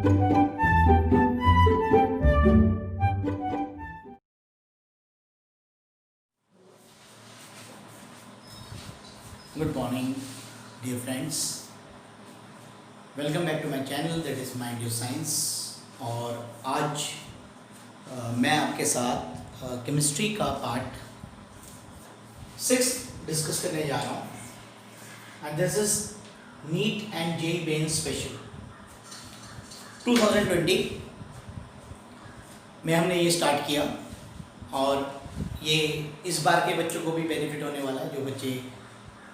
Good morning, dear friends. Welcome back to my channel that is mind your science. और आज मैं आपके साथ केमिस्ट्री का पार्ट 6 डिस्कस करने जा रहा हूँ and this is NEET and JEE mains special 2020 में हमने ये स्टार्ट किया और ये इस बार के बच्चों को भी बेनिफिट होने वाला है जो बच्चे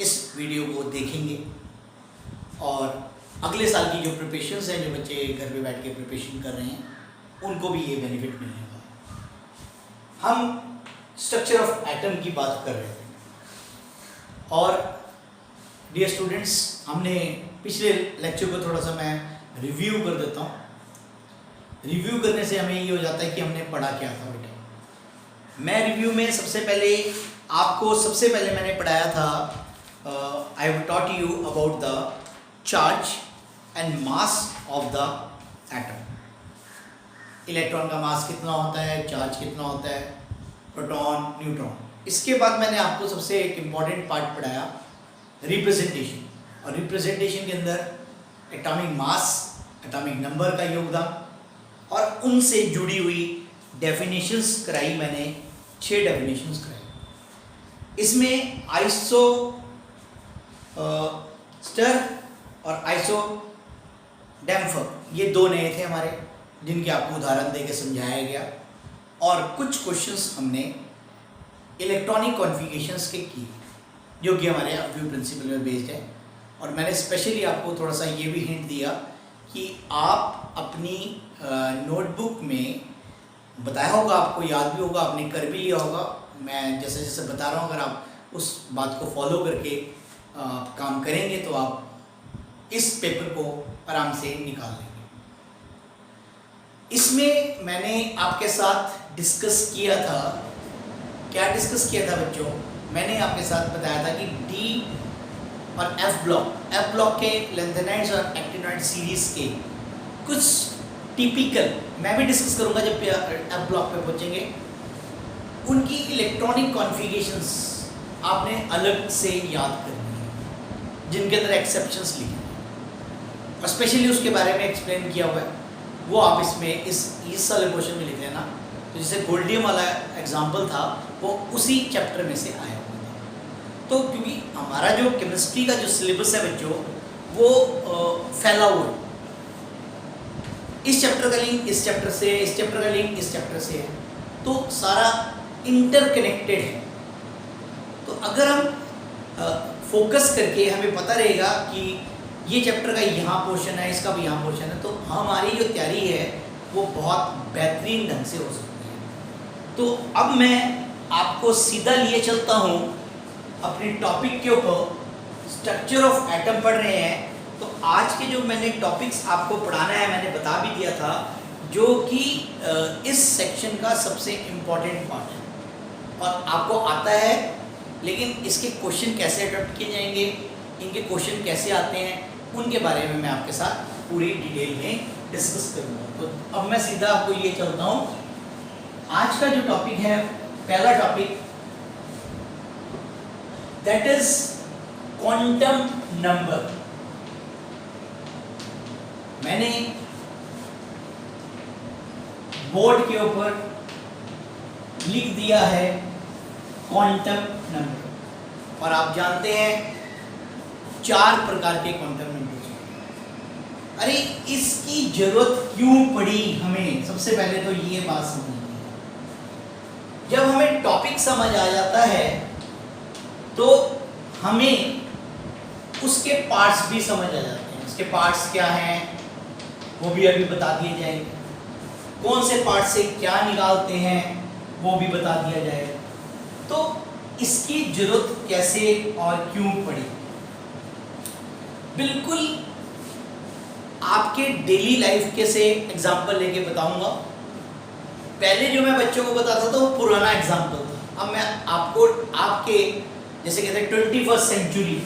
इस वीडियो को देखेंगे, और अगले साल की जो प्रिपरेशंस हैं, जो बच्चे घर पे बैठ के प्रिपरेशन कर रहे हैं, उनको भी ये बेनिफिट मिलने वाला है। हम स्ट्रक्चर ऑफ एटम की बात कर रहे थे और डियर स्टूडेंट्स, हमने पिछले लेक्चर को थोड़ा सा मैं रिव्यू कर देता हूँ। रिव्यू करने से हमें ये हो जाता है कि हमने पढ़ा क्या था बेटा। मैं रिव्यू में सबसे पहले मैंने पढ़ाया था, I have taught you about the charge and mass of the atom. Electron का मास कितना होता है, चार्ज कितना होता है, प्रोटॉन, न्यूट्रॉन। इसके बाद मैंने आपको सबसे एक इम्पॉर्टेंट पार्ट पढ़ाया, रिप्रेजेंटेशन। और रिप्रेजेंटेशन के अंदर एटॉमिक मास, एटॉमिक नंबर का योगदान और उनसे जुड़ी हुई डेफिनेशंस कराई मैंने, 6 डेफिनेशंस कराई। इसमें आइसो स्टर और आइसो डैम्फर, ये 2 नए थे हमारे, जिनके आपको उदाहरण देके समझाया गया। और कुछ क्वेश्चंस हमने इलेक्ट्रॉनिक कॉन्फ़िगरेशंस के किए, जो कि हमारे अपव्यू प्रिंसिपल में बेस्ड है। और मैंने स्पेशली आपको थोड़ा सा ये भी हिंट दिया कि आप अपनी नोटबुक में, बताया होगा आपको, याद भी होगा, आपने कर भी लिया होगा, मैं जैसे जैसे बता रहा हूँ, अगर आप उस बात को फॉलो करके काम करेंगे तो आप इस पेपर को आराम से निकाल लेंगे। इसमें मैंने आपके साथ डिस्कस किया था, क्या डिस्कस किया था बच्चों? मैंने आपके साथ बताया था कि डी और एफ ब्लॉक के लेंथेनाइड्स और एक्टिनॉइड सीरीज के कुछ टिपिकल, मैं भी डिस्कस करूंगा जब एफ ब्लॉक पे पहुंचेंगे, उनकी इलेक्ट्रॉनिक कॉन्फ़िगरेशंस आपने अलग से याद करनी है, जिनके अंदर एक्सेप्शंस लिखे हैं और स्पेशली उसके बारे में एक्सप्लेन किया हुआ है, वो आप इसमें इस वाले क्वेश्चन में लिख लेना। तो जैसे गोल्डियम वाला एग्जांपल था, वो उसी चैप्टर में से आया हुआ था। तो क्योंकि हमारा जो केमिस्ट्री का जो सिलेबस है बच्चों, वो फैला हुआ है, इस चैप्टर का लिंक इस चैप्टर से, इस चैप्टर का लिंक इस चैप्टर से है, तो सारा इंटरकनेक्टेड है। तो अगर हम फोकस करके हमें पता रहेगा कि ये चैप्टर का यहाँ पोर्शन है, इसका भी यहाँ पोर्शन है, तो हमारी जो तैयारी है वो बहुत बेहतरीन ढंग से हो सकती है। तो अब मैं आपको सीधा लिए चलता हूँ अपने टॉपिक के ऊपर। स्ट्रक्चर ऑफ एटम पढ़ रहे हैं, तो आज के जो मैंने टॉपिक्स आपको पढ़ाना है, मैंने बता भी दिया था, जो कि इस सेक्शन का सबसे इम्पॉर्टेंट पार्ट है और आपको आता है। लेकिन इसके क्वेश्चन कैसे अटेम्प्ट किए जाएंगे, इनके क्वेश्चन कैसे आते हैं, उनके बारे में मैं आपके साथ पूरी डिटेल में डिस्कस करूँगा। तो अब मैं सीधा आपको ये चलता हूँ। आज का जो टॉपिक है, पहला topic, that is quantum number. मैंने बोर्ड के ऊपर लिख दिया है क्वांटम नंबर, और आप जानते हैं 4 प्रकार के क्वांटम नंबर्स हैं। अरे इसकी जरूरत क्यों पड़ी हमें? सबसे पहले तो ये बात समझनी है। जब हमें टॉपिक समझ आ जाता है तो हमें उसके पार्ट्स भी समझ आ जाते हैं। उसके पार्ट्स क्या हैं वो भी अभी बता दिए जाएंगे, कौन से पार्ट से क्या निकालते हैं वो भी बता दिया जाएगा। तो इसकी जरूरत कैसे और क्यों पड़ी, बिल्कुल आपके डेली लाइफ के से एग्जाम्पल लेके बताऊंगा। पहले जो मैं बच्चों को बताता था वो पुराना एग्जाम्पल था। अब मैं आपको आपके जैसे कहते हैं 21st सेंचुरी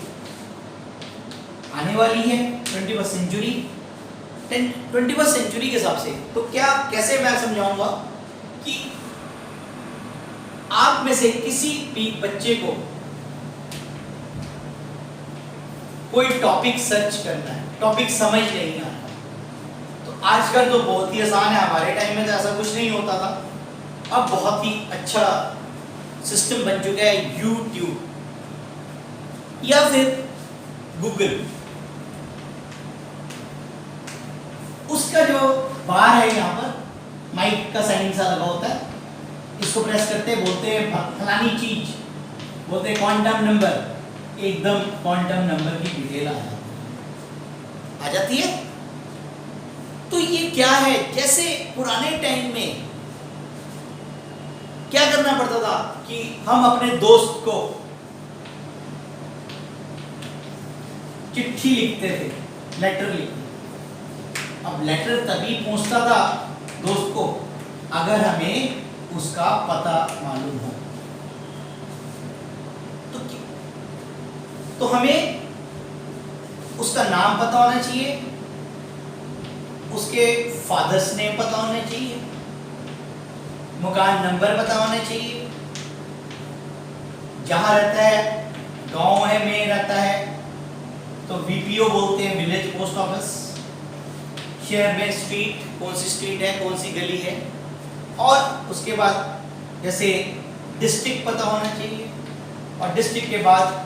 आने वाली है, 21st सेंचुरी, 21वीं सेंचुरी के हिसाब से, तो क्या कैसे मैं समझाऊंगा कि आप में से किसी भी बच्चे को कोई टॉपिक सर्च करना है, टॉपिक समझ नहीं आता, तो आजकल तो बहुत ही आसान है, हमारे टाइम में तो ऐसा कुछ नहीं होता था, अब बहुत ही अच्छा सिस्टम बन चुका है यूट्यूब या फिर गूगल। उसका जो बार है यहाँ पर माइक का साइन सा लगा होता है, इसको प्रेस करते हैं, बोलते हैं फलानी चीज, बोलते हैं क्वांटम नंबर, एकदम क्वांटम नंबर की डिटेल आ जाती है। तो ये क्या है, जैसे पुराने टाइम में क्या करना पड़ता था कि हम अपने दोस्त को चिट्ठी लिखते थे, लेटर लिखते। अब लेटर तभी पहुंचता था दोस्त को अगर हमें उसका पता मालूम हो। तो हमें उसका नाम पता होना चाहिए, उसके फादर्स नेम पता होने चाहिए, मकान नंबर पता होने चाहिए, जहां रहता है गांव है में रहता है तो वीपीओ बोलते हैं, विलेज पोस्ट ऑफिस, शहर में स्ट्रीट, कौन सी स्ट्रीट है, कौन सी गली है, और उसके बाद जैसे डिस्ट्रिक्ट पता होना चाहिए, और डिस्ट्रिक्ट के बाद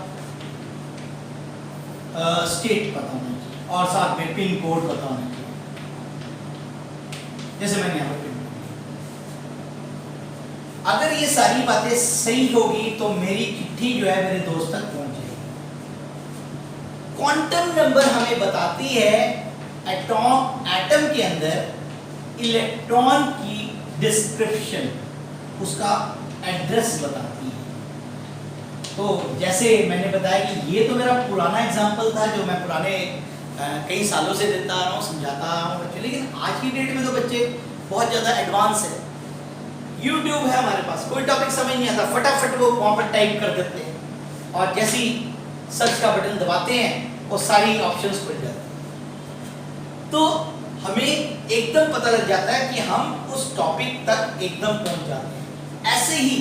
स्टेट पता होना चाहिए, और साथ में पिन कोड पता होना चाहिए, जैसे मैंने यहाँ पर पिन कोड। अगर ये सारी बातें सही होगी तो मेरी चिट्ठी जो है मेरे दोस्त तक पहुंच जाएगी। क्वांटम नंबर हमें बताती है एटम के अंदर इलेक्ट्रॉन की डिस्क्रिप्शन, उसका एड्रेस बताती है। तो जैसे मैंने बताया कि ये तो मेरा पुराना एग्जाम्पल था जो मैं पुराने कई सालों से देता आ रहा हूँ, समझाता आ रहा हूँ बच्चे, लेकिन आज की डेट में तो बच्चे बहुत ज़्यादा एडवांस है। यूट्यूब है हमारे पास, कोई टॉपिक समझ नहीं आता, फटाफट वो वहाँ पर टाइप कर देते हैं और जैसे ही सर्च का बटन दबाते हैं वो सारी ऑप्शंस खुल जाते हैं। तो हमें एकदम पता लग जाता है कि हम उस टॉपिक तक एकदम पहुंच जाते हैं। ऐसे ही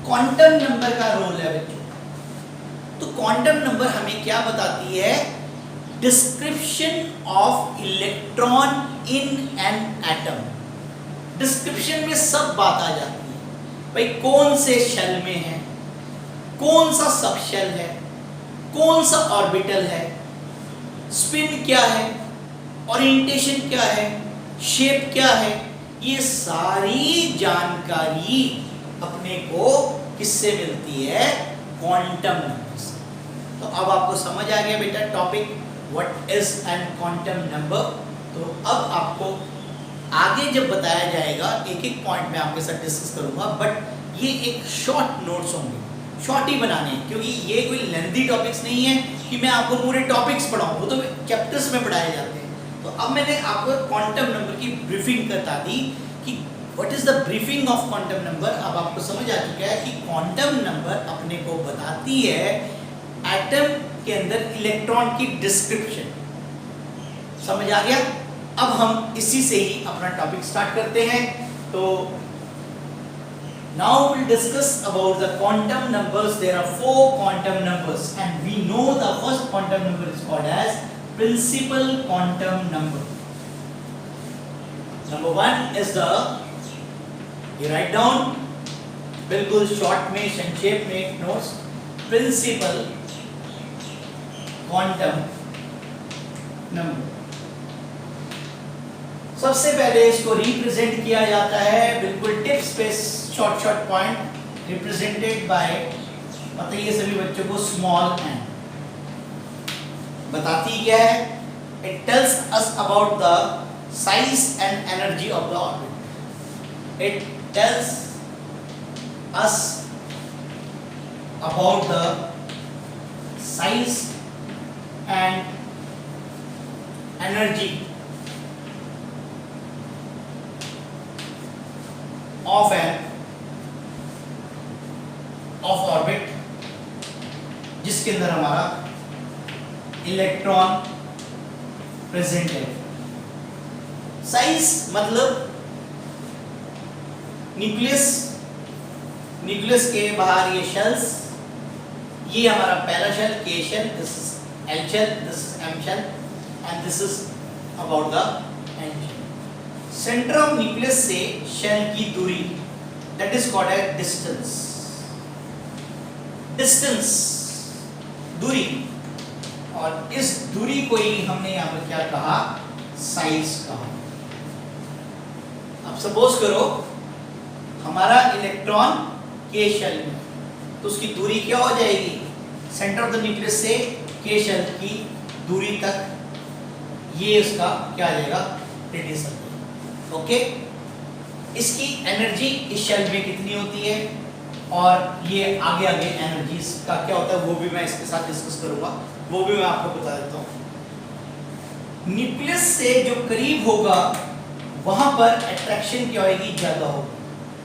क्वांटम नंबर का रोल है बच्चों। तो क्वांटम नंबर हमें क्या बताती है? Description of electron in an atom. Description में सब बात आ जाती है, भाई कौन से शेल में है, कौन सा सब शेल है, कौन सा ऑर्बिटल है, स्पिन क्या है, ओरिएंटेशन क्या है, शेप क्या है, ये सारी जानकारी अपने को किससे मिलती है? क्वांटम नंबर से। तो अब आपको समझ आ गया बेटा topic what is an quantum number. तो अब आपको आगे जब बताया जाएगा एक एक पॉइंट में आपके साथ डिस्कस करूंगा, बट ये एक शॉर्ट नोट्स होंगे, शॉर्ट ही बनाने हैं, क्योंकि ये कोई लेंथी टॉपिक्स नहीं है कि मैं आपको पूरे टॉपिक्स पढ़ाऊं, वो तो चैप्टर्स में पढ़ाए जाते हैं। तो अब मैंने आपको क्वांटम नंबर की ब्रीफिंग बता दी कि what is the briefing of quantum number. अब आपको समझ आ चुका है कि क्वांटम नंबर अपने को बताती है एटम के अंदर इलेक्ट्रॉन की डिस्क्रिप्शन। समझ आ गया? अब हम इसी से ही अपना टॉपिक स्टार्ट करते हैं। तो now we'll discuss about the quantum numbers. There are 4 quantum numbers and we know the first quantum number is called as principal quantum number. Number 1 is the, you write down बिल्कुल short में संक्षेप में notes, principal quantum number. सबसे पहले इसको represent किया जाता है बिल्कुल टिप्स पे, short short point represented by, बताइए सभी बच्चों को, स्मॉल एन। बताती क्या है? It tells us about the size and energy of the orbit. It tells us about the size and energy of orbit, जिसके अंदर हमारा इलेक्ट्रॉन प्रेजेंट है। साइज मतलब न्यूक्लियस के बाहर ये शेल्स, ये हमारा पहला shell K shell, this is L shell, this is M shell and this is about the N shell. Center of nucleus से शेल की दूरी that is called as distance, दूरी, और इस दूरी को ही हमने यहाँ पर क्या कहा, साइज कहा। अब सपोज करो हमारा इलेक्ट्रॉन के शेल में, तो उसकी दूरी क्या हो जाएगी, सेंटर ऑफ द न्यूक्लियस से के शेल की दूरी तक, ये उसका क्या आ जाएगा, रेडियस। ओके, इसकी एनर्जी इस शेल में कितनी होती है, और ये आगे एनर्जीज का क्या होता है वो भी मैं इसके साथ डिस्कस करूंगा, वो भी मैं आपको बता देता हूँ। न्यूक्लियस से जो करीब होगा वहां पर अट्रैक्शन क्या होगी, ज्यादा होगी,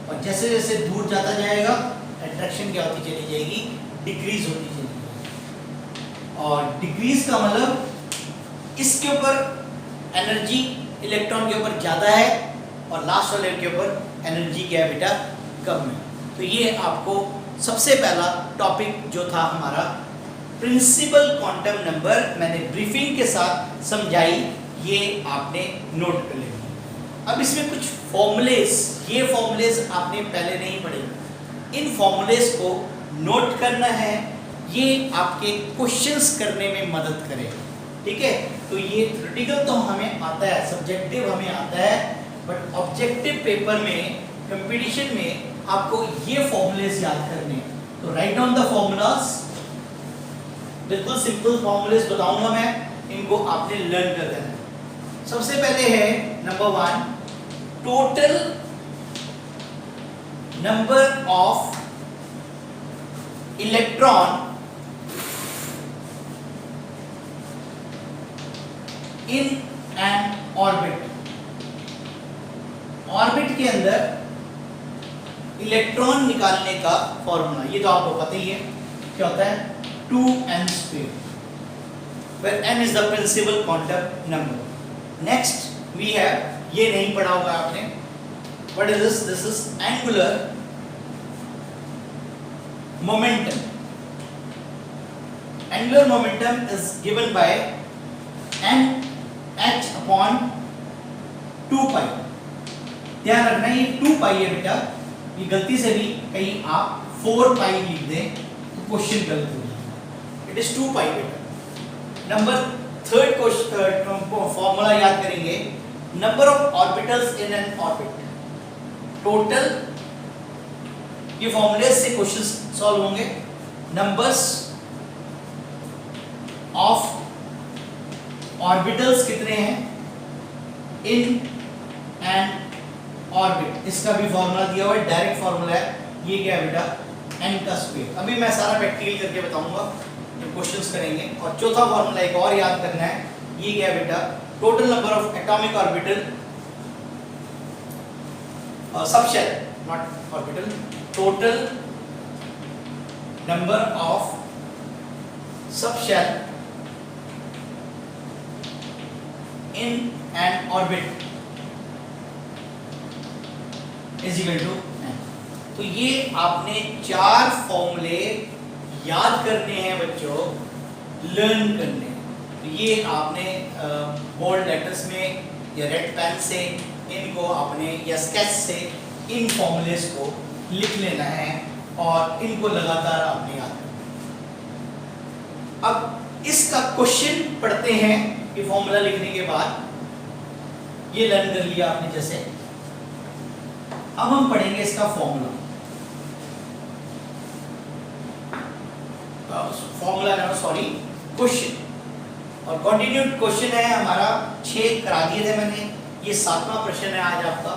और जैसे जैसे दूर जाता जाएगा अट्रैक्शन क्या होती चली जाएगी, डिक्रीज होती चली जाएगी। और डिक्रीज का मतलब इसके ऊपर एनर्जी इलेक्ट्रॉन के ऊपर ज्यादा है और लास्ट वाले के ऊपर एनर्जी क्या है बेटा, कम है। तो ये आपको सबसे पहला टॉपिक जो था हमारा प्रिंसिपल क्वांटम नंबर, मैंने ब्रीफिंग के साथ समझाई, ये आपने नोट कर लेना। अब इसमें कुछ फॉर्मूलेज, ये फॉर्मूलेज आपने पहले नहीं पढ़े, इन फॉर्मूलेज को नोट करना है, ये आपके क्वेश्चंस करने में मदद करेगा। ठीक है, तो ये थ्योरेटिकल तो हमें आता है, सब्जेक्टिव हमें आता है, बट ऑब्जेक्टिव पेपर में, कंपटीशन में आपको ये फॉर्मूलेज याद करने हैं। तो राइट डाउन द फॉर्मूलाज, बिल्कुल सिंपल फॉर्मूलेज बताऊंगा मैं, इनको आपने लर्न कर देना है। सबसे पहले है number 1, total number of electron in n orbit. Orbit के अंदर इलेक्ट्रॉन निकालने का फॉर्मूला, ये तो आपको पता ही है, क्या होता है, 2n², where n is the principal quantum number. Next we have, ये नहीं पढ़ा होगा आपने, what is this? This is angular momentum. Angular momentum is given by nh/2π। ध्यान रखना ये 2π है बेटा, ये गलती से भी कहीं आप 4π लिख दें तो क्वेश्चन गलत हो जाएगा, इट इज 2π बेटा। नंबर थर्ड क्वेश्चन फॉर्मूला याद करेंगे, number of orbitals in n orbit, total, ये फॉर्मूले से क्वेश्चंस सॉल्व होंगे। नंबर्स ऑफ ऑर्बिटल्स कितने हैं इन एन ऑर्बिट, इसका भी फॉर्मूला दिया हुआ है, डायरेक्ट फॉर्मूला है, ये क्या है बेटा, n का स्क्वायर। अभी मैं सारा प्रैक्टिकल करके बताऊंगा जब क्वेश्चंस करेंगे। और चौथा फॉर्मूला एक और याद करना है, ये क्या है बेटा, total number of atomic orbital, subshell not orbital, total number of subshell in n orbit is equal to n। तो ये आपने 4 फॉर्मूले याद करने हैं बच्चों, लर्न करने हैं। तो ये आपने बोल्ड लेटर्स में या रेड पेन से इनको आपने, या स्केच से इन फॉर्मूलेस को लिख लेना है और इनको लगातार आपने याद करना है। अब इसका क्वेश्चन पढ़ते हैं कि फॉर्मूला लिखने के बाद, ये लर्न कर लिया आपने जैसे। अब हम पढ़ेंगे इसका फॉर्मूला, क्वेश्चन, और कंटिन्यूड क्वेश्चन है हमारा। 6 करा दिए थे मैंने, ये 7वां प्रश्न है आज आपका,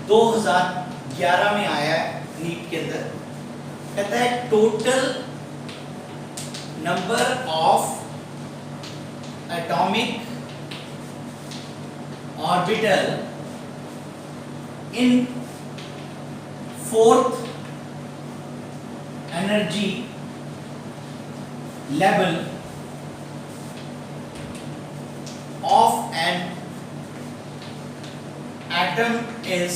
2011 में आया है नीट के अंदर। कहता है total number of atomic orbital in 4th energy level of an atom is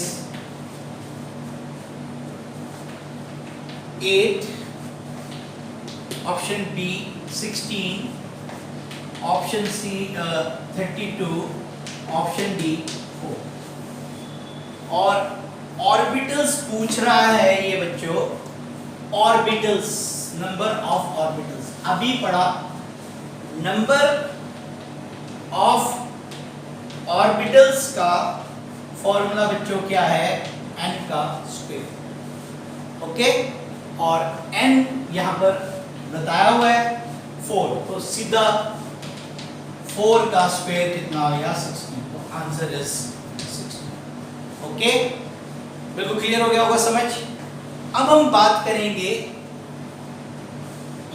8, option B 16, option C 32, option D 4। और ऑर्बिटल्स पूछ रहा है ये बच्चों, ऑर्बिटल्स, नंबर ऑफ ऑर्बिटल्स। अभी पढ़ा नंबर ऑफ ऑर्बिटल्स का फॉर्मूला बच्चों क्या है, n का स्क्वायर। ओके, और n यहां पर बताया हुआ है 4, तो सीधा 4 का स्क्वायर कितना हो गया 16, तो आंसर इज 16। ओके, बिल्कुल क्लियर हो गया होगा समझ। अब हम बात करेंगे,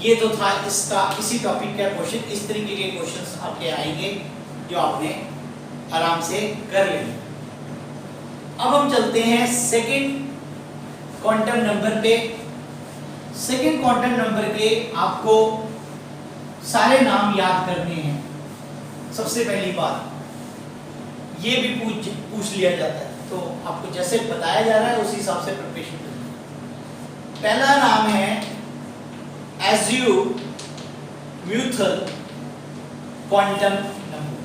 ये तो था इसका इसी टॉपिक का क्वेश्चन, इस तरीके के क्वेश्चंस आपके आएंगे जो आपने आराम से कर लेंगे। अब हम चलते हैं सेकंड क्वांटम नंबर पे। सेकंड क्वांटम नंबर के आपको सारे नाम याद करने हैं। सबसे पहली बात, ये भी पूछ लिया जाता है, तो आपको जैसे बताया जा रहा है उसी हिसाब से प्रिपरेशन करनी। पहला नाम है azimuthal quantum number.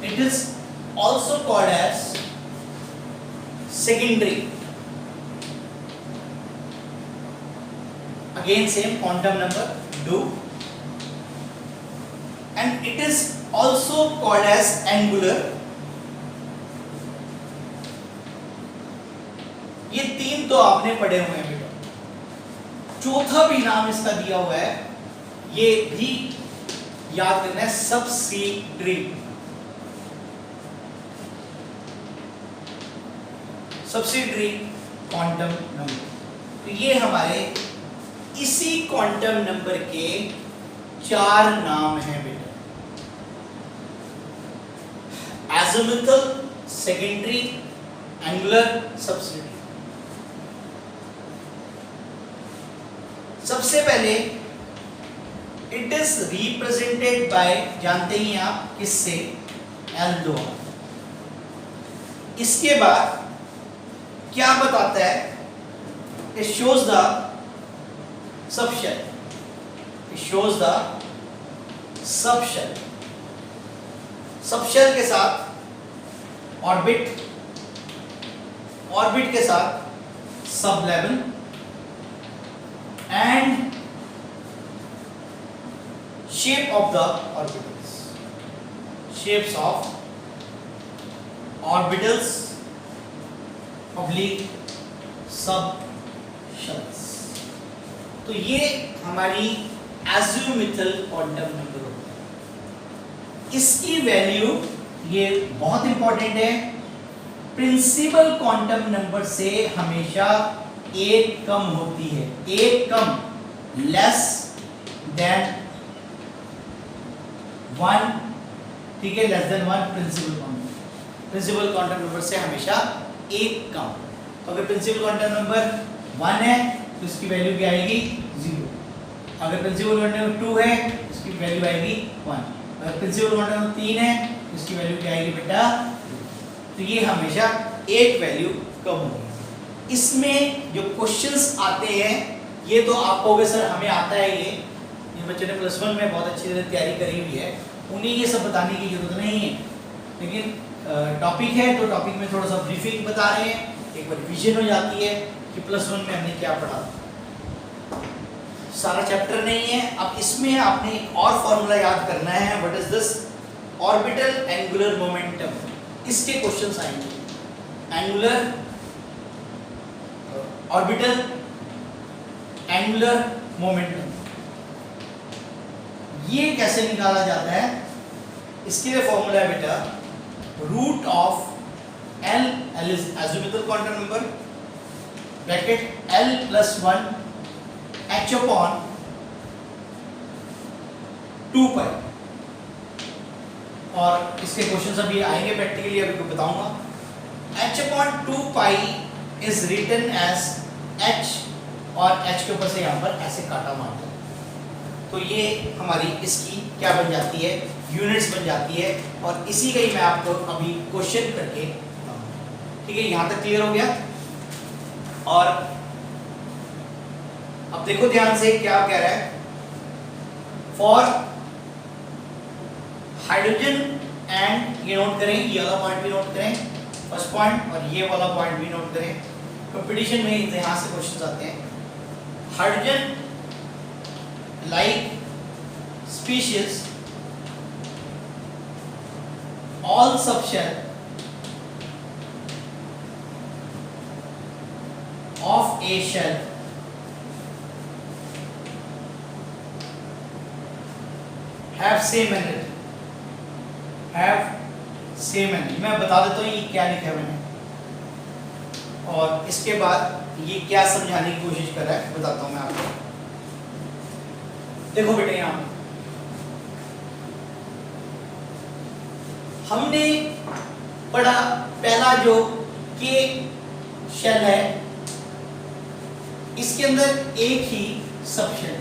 It is also called as secondary, again same quantum number 2, and it is also called as angular। ये तीन तो आपने पढ़े हुए हैं बेटा। चौथा भी नाम इसका दिया हुआ है, ये भी याद करना है, सबसिडरी। सबसिडरी क्वांटम नंबर, तो ये हमारे इसी क्वांटम नंबर के 4 नाम हैं बेटा। एज़िमुथल, सेकेंडरी, एंगुलर, सबसिडरी। सबसे पहले इट इज रिप्रेजेंटेड बाय, जानते ही आप किससे, L2। इसके बाद क्या बताता है, it shows the subshell, it shows the subshell. Subshell के साथ ऑर्बिट, ऑर्बिट के साथ sub level and shape of the orbitals, shapes of orbitals oblique subshells. तो ये हमारी एज़िमुथल क्वांटम नंबर होता है। इसकी वैल्यू, ये बहुत इंपॉर्टेंट है, प्रिंसिपल क्वांटम नंबर से हमेशा 1 कम होती है, 1 कम, लेस देन 1, ठीक है, less than 1 principal quantum, principal quantum number से हमेशा 1 कम। तो अगर प्रिंसिपल क्वांटम नंबर 1 है तो इसकी वैल्यू क्या आएगी 0। अगर प्रिंसिपल क्वांटम नंबर 2 है तो इसकी वैल्यू आएगी 1। अगर प्रिंसिपल क्वांटम नंबर 3 है तो इसकी वैल्यू क्या आएगी बेटा 2। तो ये हमेशा 1 वैल्यू कम होगी। इसमें जो क्वेश्चंस आते हैं ये तो आप कहोगे सर हमें आता है, ये बच्चे ने +1 में बहुत अच्छी तरह तैयारी करी हुई है, उन्हें ये सब बताने की जरूरत नहीं है। लेकिन टॉपिक है तो टॉपिक में थोड़ा सा ब्रीफिंग बता रहे हैं, एक बार विजन हो जाती है कि +1 में हमने क्या पढ़ा। सारा चैप्टर नहीं है। अब इसमें आपने एक और फॉर्मूला याद करना है, what is this, orbital angular momentum. इसके क्वेश्चंस आएंगे, एंगुलर ऑर्बिटल एंगुलर मोमेंटम, ये कैसे निकाला जाता है, इसके लिए फॉर्मूला है बेटा root of L, L is azimuthal quantum number, bracket L plus 1 h upon 2 pi। और इसके क्वेश्चंस अभी आएंगे प्रैक्टिकली, अभी को बताऊंगा। h upon 2 pi is written as h, और h के ऊपर से यहाँ पर ऐसे काटा मारते हैं, तो ये हमारी इसकी क्या बन जाती है, यूनिट्स बन जाती है। और इसी का ही मैं आपको अभी क्वेश्चन करके बताऊंगा। ठीक है, यहां तक क्लियर हो गया। और अब देखो ध्यान से क्या कह रहा है, फॉर हाइड्रोजन एंड, ये नोट करें, ये वाला पॉइंट भी नोट करें, फर्स्ट पॉइंट, और ये वाला पॉइंट भी नोट करें। कंपटीशन में यहां से क्वेश्चन आते हैं। Hydrogen like species all subshell of a shell have same energy, have same energy। मैं बता देता हूँ ये क्या लिखा है मैंने, और इसके बाद ये क्या समझाने की कोशिश कर रहा है बताता हूँ मैं आपको। देखो बेटे, यहाँ हमने पढ़ा पहला जो के शेल है, इसके अंदर एक ही सब शेल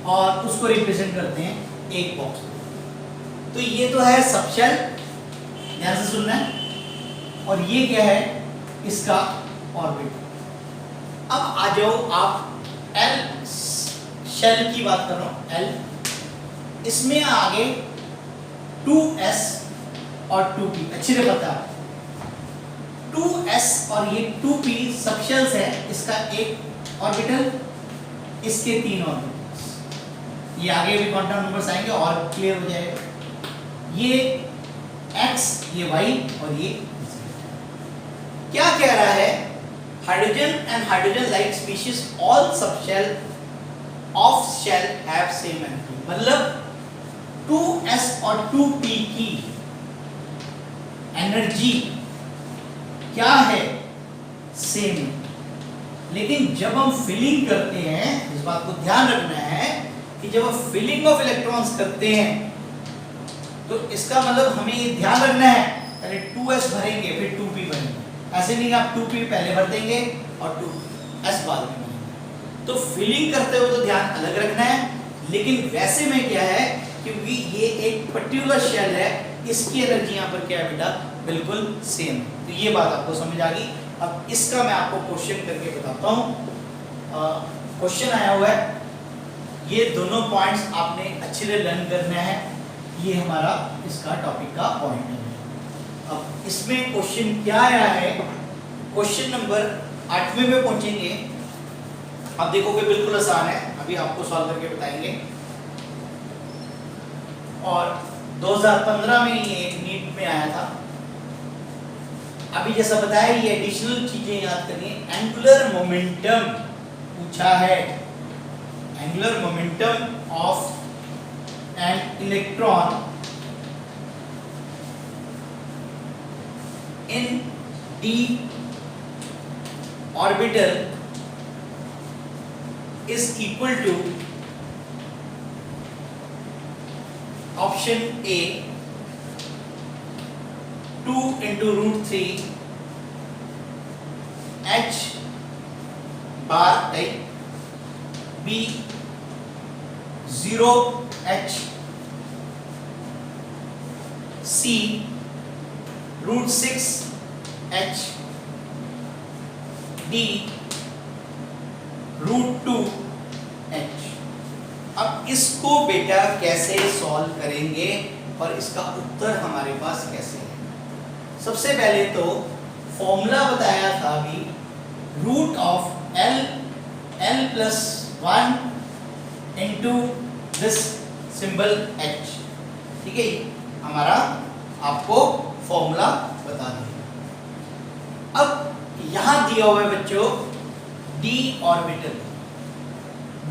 और उसको रिप्रेजेंट करते हैं एक बॉक्स। तो ये तो है सब शेल, ध्यान से सुनना है, और ये क्या है, इसका ऑर्बिट। अब आ जाओ आप एल शेल की बात कर रहा हूं, एल, इसमें आगे 2s और 2p अच्छी तरह पता है। 2s और ये 2p सब शेल्स है, इसका एक ऑर्बिटल, इसके 3 ऑर्बिटल्स। ये आगे भी क्वांटम नंबर्स आएंगे और क्लियर हो जाएगा। ये x, ये y और ये z। क्या कह रहा है, hydrogen and hydrogen like species all subshell of shall have same energy, मतलब 2s और 2p की एनर्जी क्या है, सेम। लेकिन जब हम फिलिंग करते हैं, इस बात को ध्यान रखना है कि जब हम फिलिंग ऑफ इलेक्ट्रॉन्स करते हैं तो इसका मतलब हमें ये ध्यान रखना है, पहले 2s भरेंगे फिर 2p भरेंगे। ऐसे नहीं आप 2p पहले भर देंगे और 2s बाद में भरेंगे। तो फिलिंग करते हुए तो ध्यान अलग रखना है, लेकिन वैसे में क्या है, क्योंकि ये एक पर्टिकुलर शेल है, इसकी एनर्जी यहाँ पर क्या है बेटा, बिल्कुल सेम। तो ये बात आपको समझ आ गई। अब इसका मैं आपको क्वेश्चन करके बताता हूँ। क्वेश्चन आया हुआ है, ये दोनों पॉइंट्स आपने अच्छे से लर्न करना है। ये हमारा इसका टॉपिक का पॉइंट है। अब इसमें क्वेश्चन क्या आया है, क्वेश्चन नंबर 8वें में पहुंचेंगे। आप देखोगे बिल्कुल आसान है, अभी आपको सॉल्व करके बताएंगे। और 2015 में ये नीट में आया था। अभी जैसा बताया, ये एडिशनल चीजें याद करनी है। एंगुलर मोमेंटम पूछा है, angular momentum of an electron in d orbital is equal to option A 2 into root 3 h bar type, B 0 h, C root 6 h, D root 2 h। अब इसको बेटा कैसे सॉल्व करेंगे और इसका उत्तर हमारे पास कैसे है। सबसे पहले तो फॉर्मूला बताया था अभी, root of l plus 1 into this symbol h। ठीक है, हमारा आपको फॉर्मूला बता दिया। अब यहां दिया हुआ है बच्चों d ऑर्बिटल।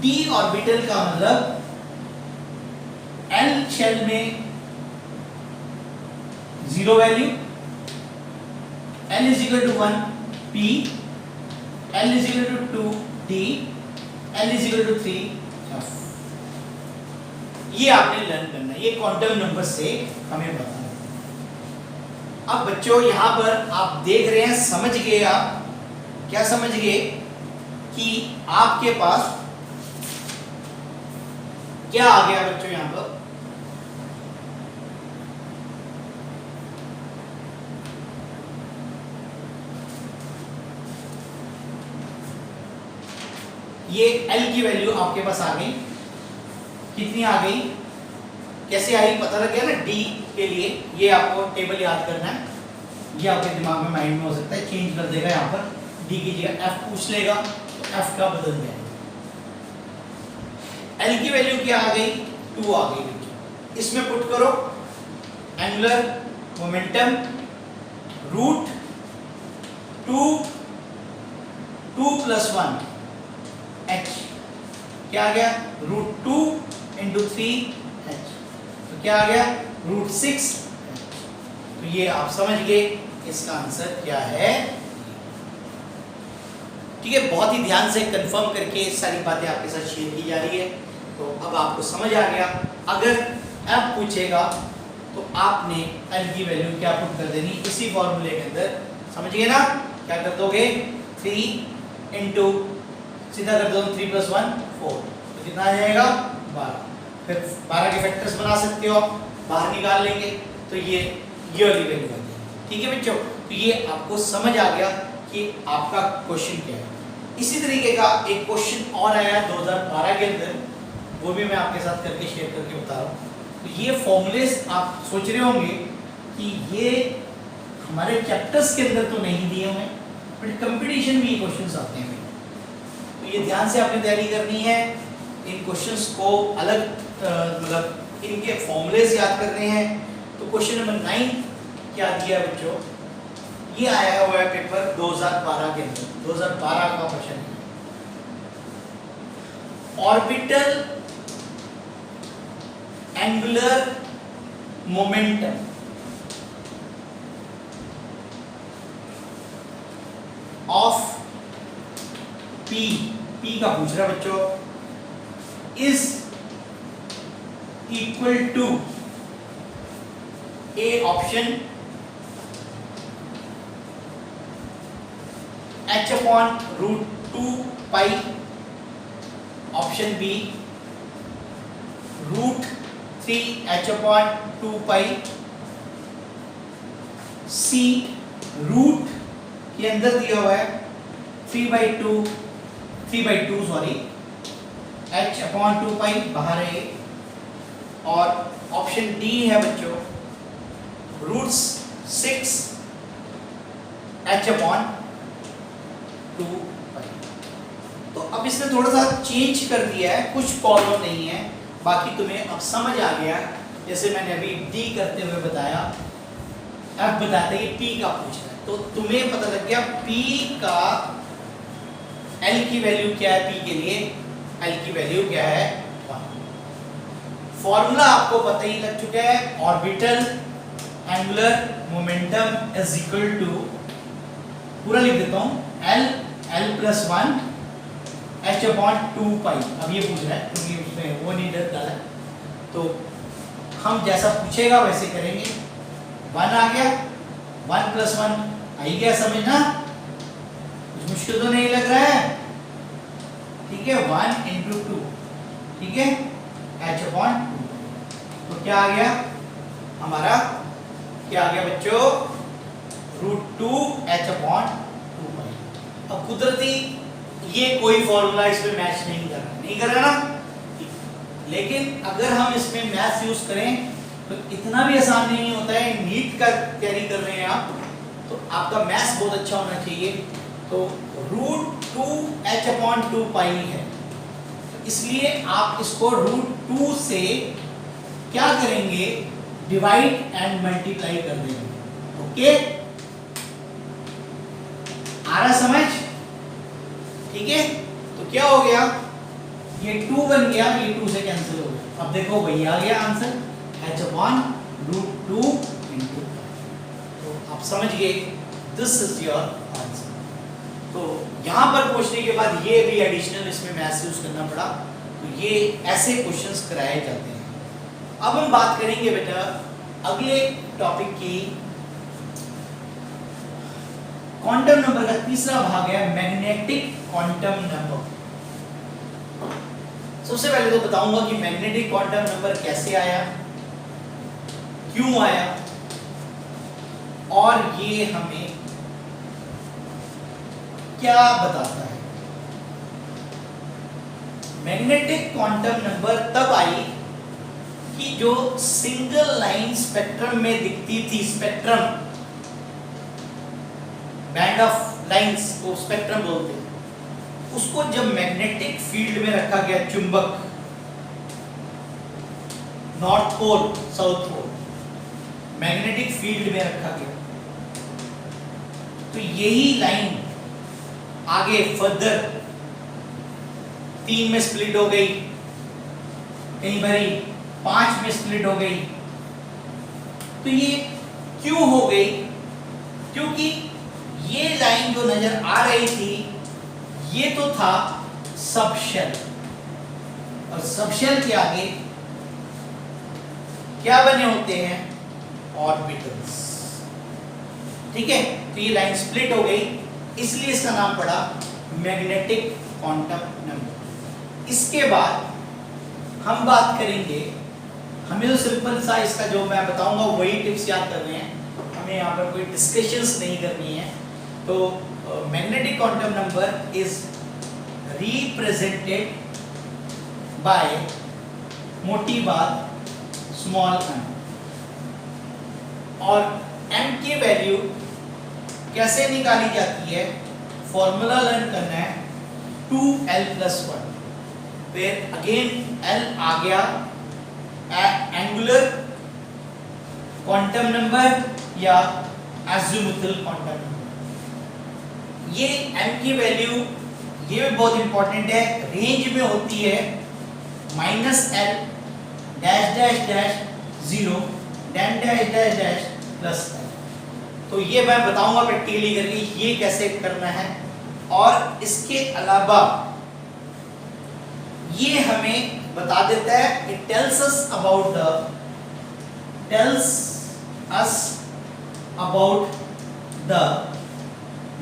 d ऑर्बिटल का मतलब l शेल में 0 value, l is equal to 1 p, l is equal to 2 d, l is equal to 3 f। ये आपने लर्न करना है, ये क्वांटम नंबर से हमें बताना है। अब बच्चों यहां पर आप देख रहे हैं, समझ गए आप, क्या समझ गए कि आपके पास क्या आ गया बच्चों यहां पर, ये L की वैल्यू आपके पास आ गई, कितनी आ गई, कैसे आई पता लग गया ना। D के लिए ये आपको टेबल याद करना है, ये आपके दिमाग में माइंड में हो सकता है, चेंज कर देगा यहाँ पर, D की जगह F पूछ लेगा तो F का बदल जाएगा। L की वैल्यू क्या आ गई, 2 आ गई बच्चों। इसमें पुट करो एंगुलर मोमेंटम रूट 2 + 1 h, क्या आ गया, √2 × 3 h, तो क्या आ गया, √6 h। तो ये आप समझ गए इसका आंसर क्या है। ठीक है, बहुत ही ध्यान से कंफर्म करके सारी बातें आपके साथ शेयर की जा रही है। तो अब आपको समझ आ गया, अगर F पूछेगा तो आपने L की वैल्यू क्या पुट कर देनी, इसी फॉर्मूले के अंदर, समझ गए ना। क्या कर दोगे, 3 × सीधा कर दो 3 + 1 4, तो कितना आ जाएगा 12। फिर 12 के फैक्टर्स बना सकते हो, बाहर निकाल लेंगे तो ये वाली वैल्यू आ गई। ठीक है बच्चों, तो ये आपको समझ आ गया कि आपका क्वेश्चन क्या है। इसी तरीके का एक क्वेश्चन और आया 2012 के अंदर, वो भी मैं आपके साथ करके शेयर करके बता रहा हूँ। तो ये फॉर्मूलेस आप सोच रहे होंगे कि ये हमारे चैप्टर्स के अंदर तो नहीं दिए हुए, बट कंपटीशन में ये क्वेश्चंस आते हैं। तो ये ध्यान से आपने तैयारी करनी है, इन क्वेश्चंस को अलग मतलब इनके फॉर्मूलेस याद करने हैं। तो क्वेश्चन नंबर 9 क्या दिया बच्चों, ये आया हुआ है पेपर 2012 के अंदर, 2012 का क्वेश्चन है। Orbital angular momentum of P का पूछ रहा बच्चों, is equal to A option h/√2π, option B √3h/2π, C root के अंदर दिया हुआ है 3/2 सॉरी, h/2π बाहर है, और ऑप्शन डी है बच्चों √6h/2π। तो अब इसने थोड़ा सा चेंज कर दिया है, कुछ प्रॉब्लम नहीं है, बाकी तुम्हें अब समझ आ गया। जैसे मैंने अभी डी करते हुए बताया, अब बताते ये पी का पूछ रहा है, तो तुम्हें पता लग गया पी का L की वैल्यू क्या है, P के लिए L की वैल्यू क्या है 1। फॉर्मूला आपको पता ही लग चुका है, orbital angular momentum is equal to, पूरा लिख देता हूं, L + 1 h/2π। अब ये पूछ रहा है क्योंकि उसमें वो नहीं डाला है, तो हम जैसा पूछेगा वैसे करेंगे। 1 आ गया, 1 + 1 आई गया, समझना मुश्किल तो नहीं लग रहा है। ठीक है, 1 × 2, ठीक है, h/2। तो क्या आ गया हमारा, क्या आ गया बच्चों, √2h/2π। अब कुदरती ये कोई फॉर्मूला इसमें मैच नहीं कर रहा ना, लेकिन अगर हम इसमें मैथ यूज करें तो इतना भी आसान नहीं होता है। नीट का तैयारी कर रहे हैं आप, तो आपका मैथ्स बहुत अच्छा होना चाहिए। तो √2h/2π है, इसलिए आप इसको √2 से क्या करेंगे, डिवाइड एंड मल्टीप्लाई कर देंगे। ओके, आ रहा समझ, ठीक है। तो क्या हो गया, ये 2 बन गया, ये 2 से कैंसिल हो गया। अब देखो वही आ गया आंसर, h/√2 × 2। तो आप समझ गए, दिस इज योर आंसर। तो यहाँ पर पूछने के बाद ये भी एडिशनल इसमें मैथ्स यूज करना पड़ा, तो ये ऐसे क्वेश्चंस कराए जाते हैं। अब हम बात करेंगे बेटा अगले टॉपिक की, क्वांटम नंबर का तीसरा भाग है मैग्नेटिक क्वांटम नंबर। सबसे पहले तो बताऊंगा कि मैग्नेटिक क्वांटम नंबर कैसे आया, क्यों आया, और ये हमें क्या बताता है। मैग्नेटिक क्वांटम नंबर तब आई कि जो सिंगल लाइन स्पेक्ट्रम में दिखती थी, स्पेक्ट्रम बैंड ऑफ लाइंस को स्पेक्ट्रम बोलते हैं, उसको जब मैग्नेटिक फील्ड में रखा गया, चुंबक, north pole south pole magnetic field में रखा गया, तो यही लाइन आगे फर्दर 3 में स्प्लिट हो गई, कहीं बारी 5 में स्प्लिट हो गई। तो ये क्यों हो गई? क्योंकि ये लाइन जो नजर आ रही थी ये तो था सबशेल, और सबशेल के आगे क्या बने होते हैं? ऑर्बिटल्स। ठीक है, तो ये लाइन स्प्लिट हो गई, इसलिए इसका नाम पड़ा मैग्नेटिक क्वांटम नंबर। इसके बाद हम बात करेंगे, हमें तो सिंपल सा इसका जो मैं बताऊंगा वही टिप्स याद करने हैं, हमें यहाँ पर कोई डिस्कशंस नहीं करनी है। तो magnetic quantum number is represented by मोटी बात स्मॉल m, और m की वैल्यू कैसे निकाली जाती है? फॉर्मूला लर्न करना है, 2l+1, फिर अगेन l आ गया एंगुलर क्वांटम नंबर या एज़िमुथल क्वांटम नंबर। ये m की वैल्यू ये भी बहुत इंपॉर्टेंट है, रेंज में होती है -l dash dash dash 0 dash dash dash dash plus l। तो ये मैं बताऊंगा प्रैक्टिकली करके ये कैसे करना है। और इसके अलावा ये हमें बता देता है, it tells us about the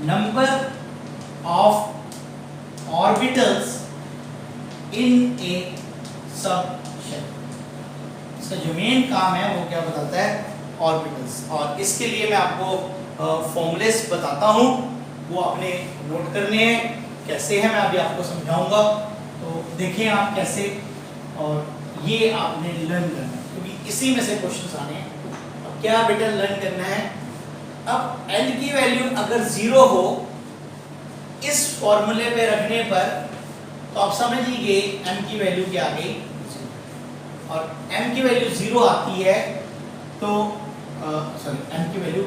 number of orbitals in a subshell। इसका जो मेन काम है वो क्या बताता है? ऑर्बिटल्स। और इसके लिए मैं आपको फॉर्मूलेस बताता हूँ, वो आपने नोट करने हैं, कैसे है मैं अभी आपको समझाऊंगा। तो देखिए आप कैसे, और ये आपने लर्न करना है क्योंकि इसी में से क्वेश्चंस आने हैं। अब क्या बेटा लर्न करना है? अब l की वैल्यू अगर 0 हो इस फॉर्मूले पे रखने पर, तो आप समझ लीजिए m की वैल्यू क्या आ गई, और m की वैल्यू 0 आती है तो सॉरी m की वैल्यू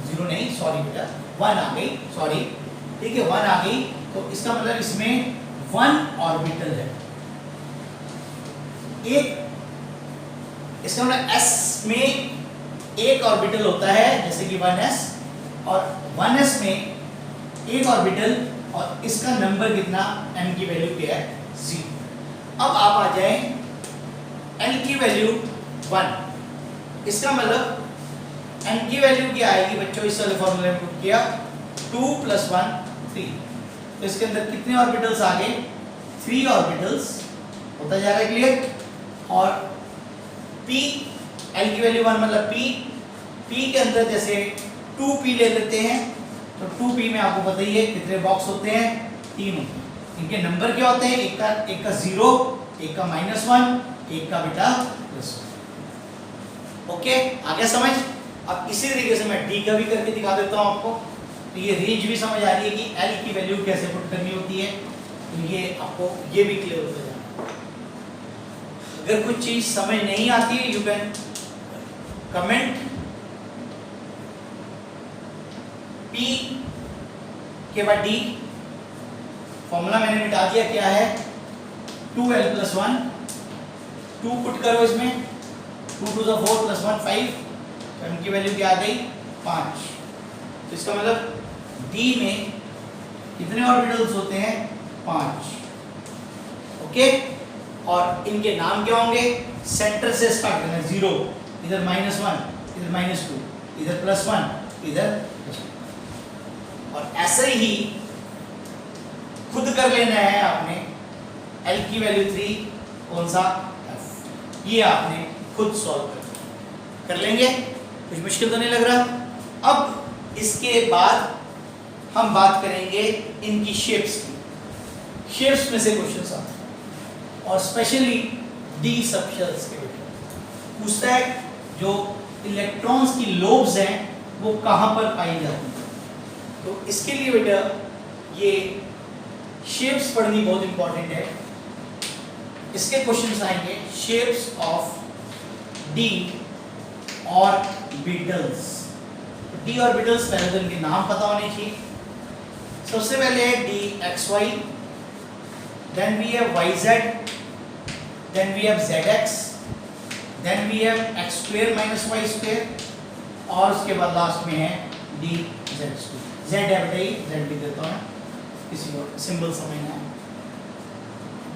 0 नहीं, सॉरी बेटा 1 आ गई, सॉरी, ठीक है 1 आ गई, तो इसका मतलब इसमें 1 ऑर्बिटल है। एक इसका मतलब s में एक ऑर्बिटल होता है, जैसे कि 1s, और 1s में एक ऑर्बिटल, और इसका नंबर कितना? m की वैल्यू क्या है? 0। अब आप आ जाएं l की वैल्यू 1, इसका मतलब m की वैल्यू क्या आएगी बच्चों? इस वाले फॉर्मूले में पुट किया 2 + 1 3, तो इसके अंदर कितने ऑर्बिटल्स आ गए? 3 ऑर्बिटल्स। होता जा रहा है क्लियर? और p, l की वैल्यू 1 मतलब p के अंदर जैसे 2p ले लेते हैं, तो 2p में आपको पता ही है कितने बॉक्स होते हैं? 3 होते हैं। इनके नंबर क्या होते हैं? एक का 0, एक का -1, एक का बेटा +1। ओके, आगे समझ? अब इसी तरीके से मैं d का भी करके दिखा देता हूं आपको, तो ये रेंज भी समझ आ रही है कि l की वैल्यू कैसे पुट करनी होती है, तो ये आपको ये भी क्लियर होता जाएगा। अगर कुछ चीज समझ नहीं आती है, यू कैन कमेंट। p के बाद d, फॉर्मूला मैंने मिटा दिया, क्या है? 2l+1, 2 पुट करो इसमें, 2 to the 4 + 1 5, तो m की वैल्यू क्या आ गई? 5। तो इसका मतलब d में कितने ऑर्बिटल्स होते हैं? 5। ओके, और इनके नाम क्या होंगे? सेंटर से स्टार्ट करना, 0, इधर -1, इधर -2, इधर +1, इधर +2, और ऐसे ही खुद कर लेना है आपने। l की वैल्यू 3, कौन सा f। ये आपने खुद सॉल्व कर लेंगे, कुछ मुश्किल तो नहीं लग रहा। अब इसके बाद हम बात करेंगे इनकी शेप्स की। शेप्स में से क्वेश्चन आते हैं और स्पेशली डी सबशेल्स के बेटा पूछता है जो इलेक्ट्रॉन्स की लोब्स हैं वो कहाँ पर पाई जाती है। तो इसके लिए बेटा ये शेप्स पढ़नी बहुत इंपॉर्टेंट है। इसके क्वेश्चंस आएंगे shapes of D orbitals. D orbitals पहले तो इनके नाम पता होने चाहिए। सबसे पहले है d x y, then we have y z, then we have z x, then we have x square minus y square और उसके बाद लास्ट में है डी जेड स्क्वायर। जेड है बेटा, जेड भी देता हूँ किसी और सिंबल समझना है।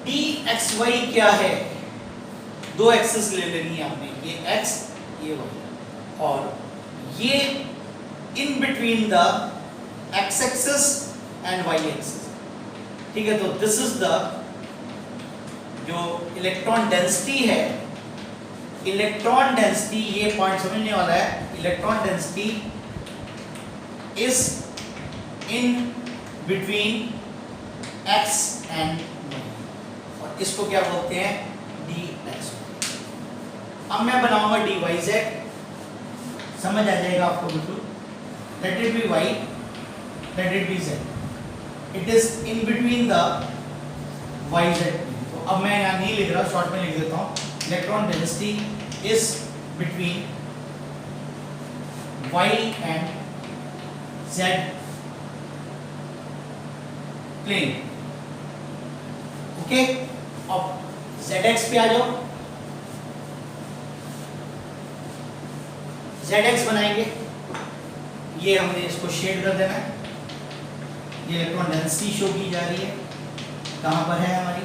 डी एक्स वाई क्या है, दो एक्सेस ले लेनी है आपने, ये एक्स ये वाई, और ये in between the x axis and y axis. ठीक है, तो दिस इज द जो इलेक्ट्रॉन डेंसिटी है, इलेक्ट्रॉन डेंसिटी ये पॉइंट समझने वाला है। Electron density is in between x and y और इसको क्या बोलते हैं, डी एक्स। अब मैं बनाऊंगा डी वाई जेड, समझ आ जाएगा आपको बिल्कुल। Let it be y, let it be z, it is in between the y z. तो अब मैं यहाँ नहीं लिख रहा, शॉर्ट में लिख देता हूँ। Electron density is between y and z plane. Okay, अब ZX पे आ जाओ। ZX बनाएंगे, ये हमने इसको शेड कर देना है। ये इलेक्ट्रॉन डेंसिटी शो की जा रही है, कहाँ पर है हमारी।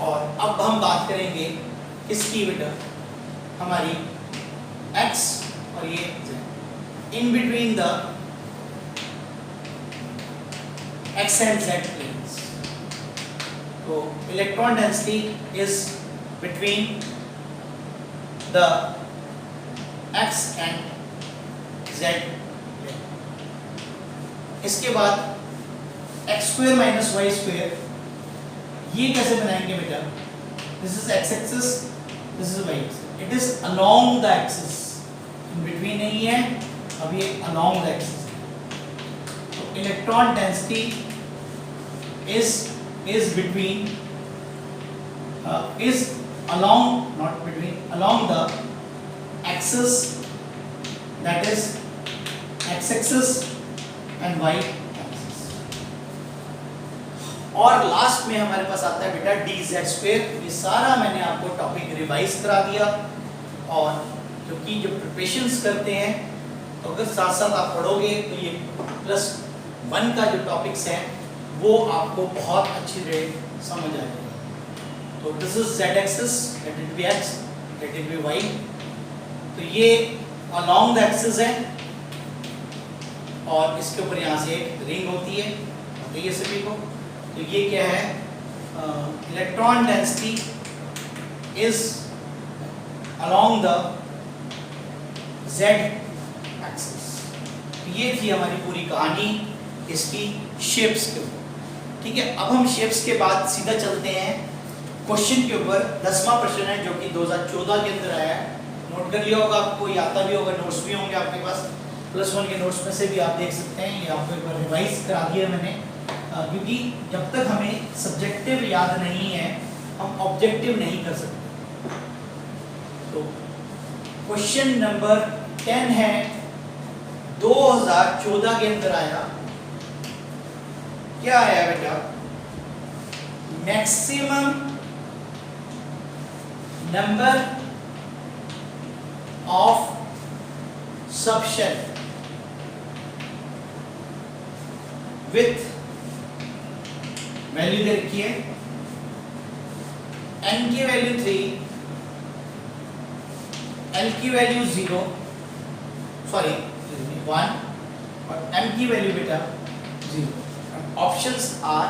और अब हम बात करेंगे किसकी बेटा, हमारी X और ये Z, in between the X and Z planes। तो electron density is between the X and Z plane। इसके बाद x square minus y square, ये कैसे बनाएंगे बेटा, this is x axis, this is y axis, it is along the axis, in between नहीं है, अब ये अलोंग द एक्सिस। तो electron density is between is along, not between, along the axis, that is x axis and y axis। और last में हमारे पास आता है बेटा डी जेड स्क्वायर। ये सारा मैंने आपको टॉपिक रिवाइज करा दिया, और क्योंकि जो प्रिपरेशंस करते हैं तो अगर साथ साथ आप पढ़ोगे तो ये +1 का जो टॉपिक्स हैं वो आपको बहुत अच्छी तरह समझ आ जाएगी। तो this is z axis, let it be x, let it be y. तो ये अलोंग द एक्सिस है और इसके ऊपर यहाँ से एक रिंग होती है, बताइए सभी को। तो ये क्या है, electron density is along the Z axis. ये थी हमारी पूरी कहानी इसकी शेप्स के ऊपर। ठीक है, अब हम शेप्स के बाद सीधा चलते हैं क्वेश्चन के ऊपर। 10वां प्रश्न है जो कि 2014 के अंदर आया है, नोट कर लिया होगा, आपको ये आता भी होगा, नोट्स भी होंगे आपके पास। +1 के नोट्स में से भी आप देख सकते हैं, ये आपको एक बार रिवाइज करा दिया मैंने, क्योंकि जब तक हमें सब्जेक्टिव याद नहीं है हम ऑब्जेक्टिव नहीं कर सकते। तो क्वेश्चन नंबर 10 है, 2014 के अंदर आया। क्या आया बेटा, maximum number of subshell with value दे रखी है, n की वैल्यू 3, l की वैल्यू 0, सॉरी 1 और m की वैल्यू बेटा 0। Options are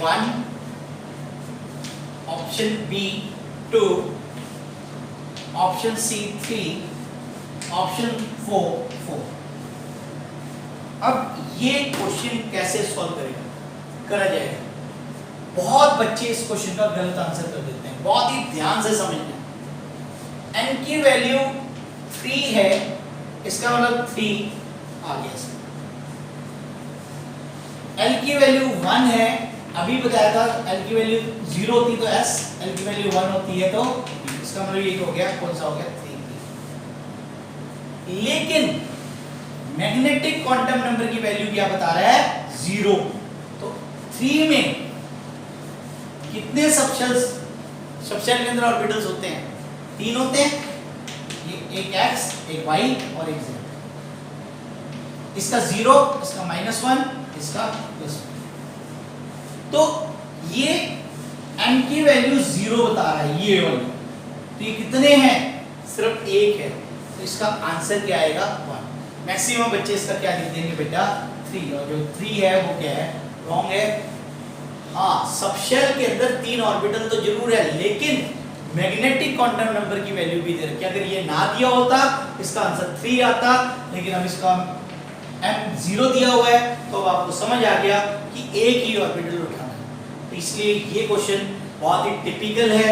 1 option B 2, option C 3, option 4। अब ये क्वेश्चन कैसे सॉल्व करा जाएगा? बहुत बच्चे इस क्वेश्चन का गलत आंसर कर देते हैं, बहुत ही ध्यान से समझना। n की वैल्यू 3 है, इसका मतलब 3 आ गया इसमें। l की वैल्यू 1 है, अभी बताया था l की वैल्यू 0 होती तो s, l की वैल्यू 1 होती है तो इसका मतलब ये हो गया, कौन सा हो गया? 3। लेकिन मैग्नेटिक क्वांटम नंबर की वैल्यू क्या बता रहा है? 0। तो 3 में कितने सबशेल के अंदर ऑर्बिटल्स होते हैं? 3 होते हैं, ये एक x, एक y और एक z। इसका 0, इसका -1, इसका +1। तो ये n की वैल्यू 0 बता रहा है, ये वाली। तो ये कितने हैं? सिर्फ एक है, तो इसका आंसर क्या आएगा? 1। मैक्सिमम बच्चे इसका क्या लिख देंगे बेटा? 3। और जो 3 है वो क्या है? रॉन्ग है। हाँ, सबशेल के अंदर 3 ऑर्बिटल तो जरूर है, लेकिन मैग्नेटिक क्वांटम नंबर की वैल्यू भी दे रखी है। अगर ये ना दिया होता इसका आंसर 3 आता, लेकिन अब इसका m0 दिया हुआ है, तो अब आपको समझ आ गया कि एक ही ऑर्बिटल उठाना है। तो इसलिए ये क्वेश्चन बहुत ही टिपिकल है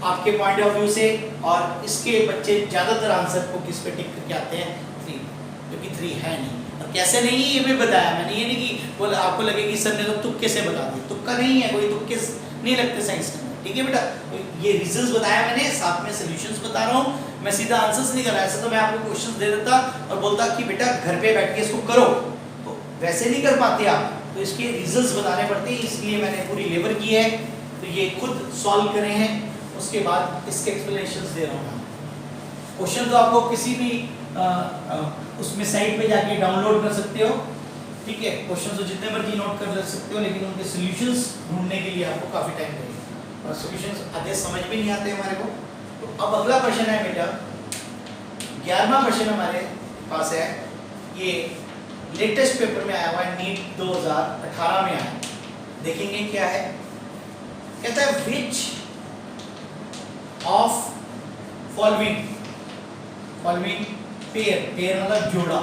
आपके पॉइंट ऑफ व्यू से, और इसके बच्चे ज्यादातर आंसर को किस पे टिक करके आते हैं? 3, क्योंकि 3 है नहीं। और कैसे नहीं, ये भी बताया मैंने। ये नहीं कि बोला आपको लगे कि सर ने तो तुक्के से बता दिया, तुक्का नहीं है, कोई तुक्के नहीं लगते साइंस के अंदर, ठीक है बेटा? तो ये रीजंस बताया मैंने, साथ में सॉल्यूशंस बता रहा हूँ। मैं सीधा आंसर्स नहीं कर रहा, ऐसा तो मैं आपको क्वेश्चंस दे देता और बोलता कि बेटा घर पे बैठ के इसको करो, तो वैसे नहीं कर पाते आप, तो इसके रीजंस बताने पड़ते हैं। इसलिए मैंने पूरी लेबर की है, तो ये खुद सॉल्व करे हैं, उसके बाद इसके एक्सप्लेनेशंस दे रहा हूँ। क्वेश्चन तो आपको किसी भी उसमें साइट पे जाके डाउनलोड कर सकते हो, ठीक है? क्वेश्चन तो जितने मर्जी नोट कर सकते हो, लेकिन उनके सॉल्यूशंस ढूंढने के लिए आपको काफी टाइम लगेगा, और सॉल्यूशंस आधे समझ भी नहीं आते हमारे को। तो अब अगला क्वेश्चन है बेटा, 11वां क्वेश्चन हमारे पास है, ये लेटेस्ट पेपर में आया हुआ है, नीट 2018 में आया। देखेंगे क्या है। कहता है विच ऑफ फॉलोइंग पेयर मतलब जोड़ा,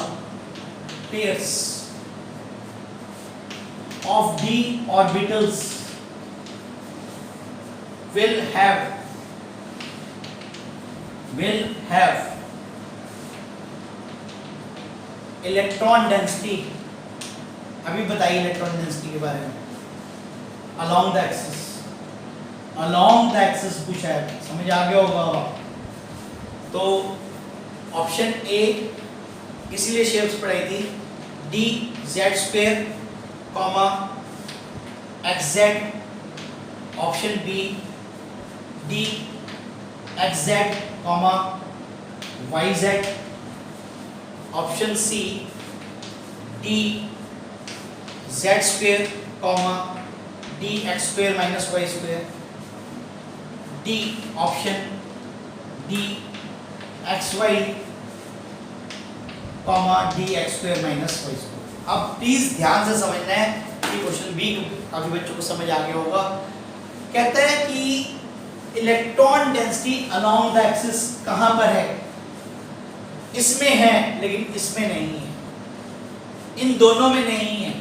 pairs of D orbitals will have electron density. अभी बताइए इलेक्ट्रॉन डेंसिटी के बारे में। along the axis पूछा है, समझ आ गया होगा। तो ऑप्शन ए, इसीलिए शेप्स पढ़ाई थी, d z square comma x z. Option B d x z comma y z. Option C d z square comma d x square minus y square. D option d x y comma d x square minus y square. अब please ध्यान से समझना है कि question B काफी बच्चों को समझ आ गया होगा। कहता है कि electron density along the axis कहां पर है? इसमें है, लेकिन इसमें नहीं है, इन दोनों में नहीं है।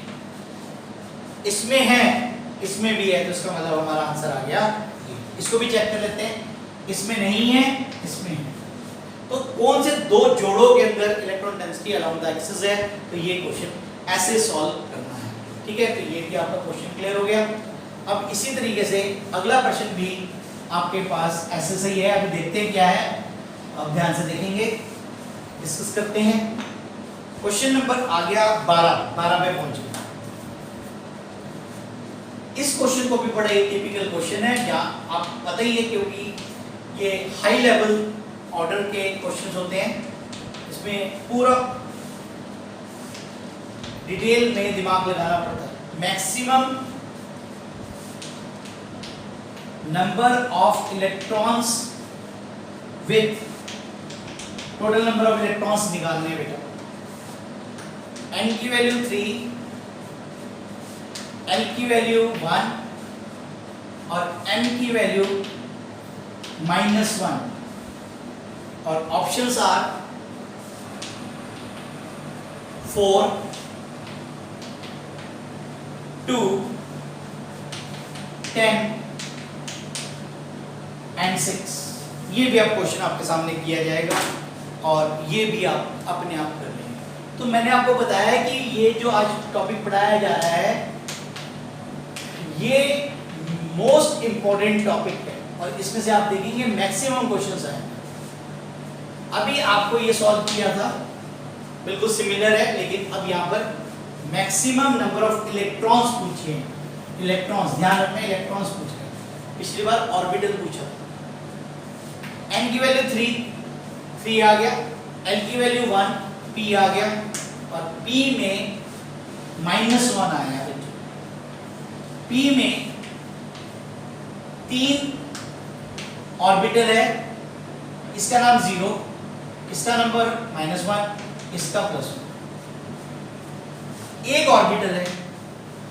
इसमें है, इसमें भी है, तो इसका मतलब हमारा आंसर आ गया। इसको भी चेक कर लेते हैं, इसमें नहीं है, इसमें है। तो कौन से दो जोड़ों के अंदर electron density along the axis है? तो ये क्वेश्चन ऐसे सॉल्व करना है, ठीक है? तो ये भी आपका क्वेश्चन क्लियर हो गया। अब इसी तरीके से अगला प्रश्न भी आपके पास ऐसे सही है। अभी देखते हैं क्या है, अब ध्यान से देखेंगे, डिस्कस करते हैं। क्वेश्चन नंबर आ गया 12 पे पहुंच गए। इस क्वेश्चन को भी बड़ा एक टिपिकल क्वेश्चन है, जहां आप पता ही है, क्योंकि ये हाई लेवल ऑर्डर के क्वेश्चंस होते हैं, इसमें पूरा डिटेल में दिमाग लगाना पड़ता है। Maximum number of electrons with total number of electrons निकालने हैं बेटा। n की वैल्यू 3, l की वैल्यू 1, और n की वैल्यू -1 और ऑप्शंस आर 4 2 10 एंड 6। ये भी आप क्वेश्चन आपके सामने किया जाएगा और ये भी आप अपने आप कर लेंगे। तो मैंने आपको बताया है कि ये जो आज टॉपिक पढ़ाया जा रहा है ये मोस्ट इंपॉर्टेंट टॉपिक है और इसमें से आप देखेंगे मैक्सिमम क्वेश्चंस आए। अभी आपको ये सॉल्व किया था, बिल्कुल सिमिलर है, लेकिन अब यहाँ पर मैक्सिमम नंबर ऑफ इलेक्ट्रॉन्स पूछे हैं। इलेक्ट्रॉन्स, ध्यान रखना, इलेक्ट्रॉन्स पूछ रहे हैं। पिछली बार ऑर्बिटल पूछा, n की वैल्यू 3 आ गया, l की वैल्यू 1, p आ गया और p में -1 आया। p में 3 ऑर्बिटल है, इसका नाम 0, इसका नंबर -1, इसका +1। एक ऑर्बिटल है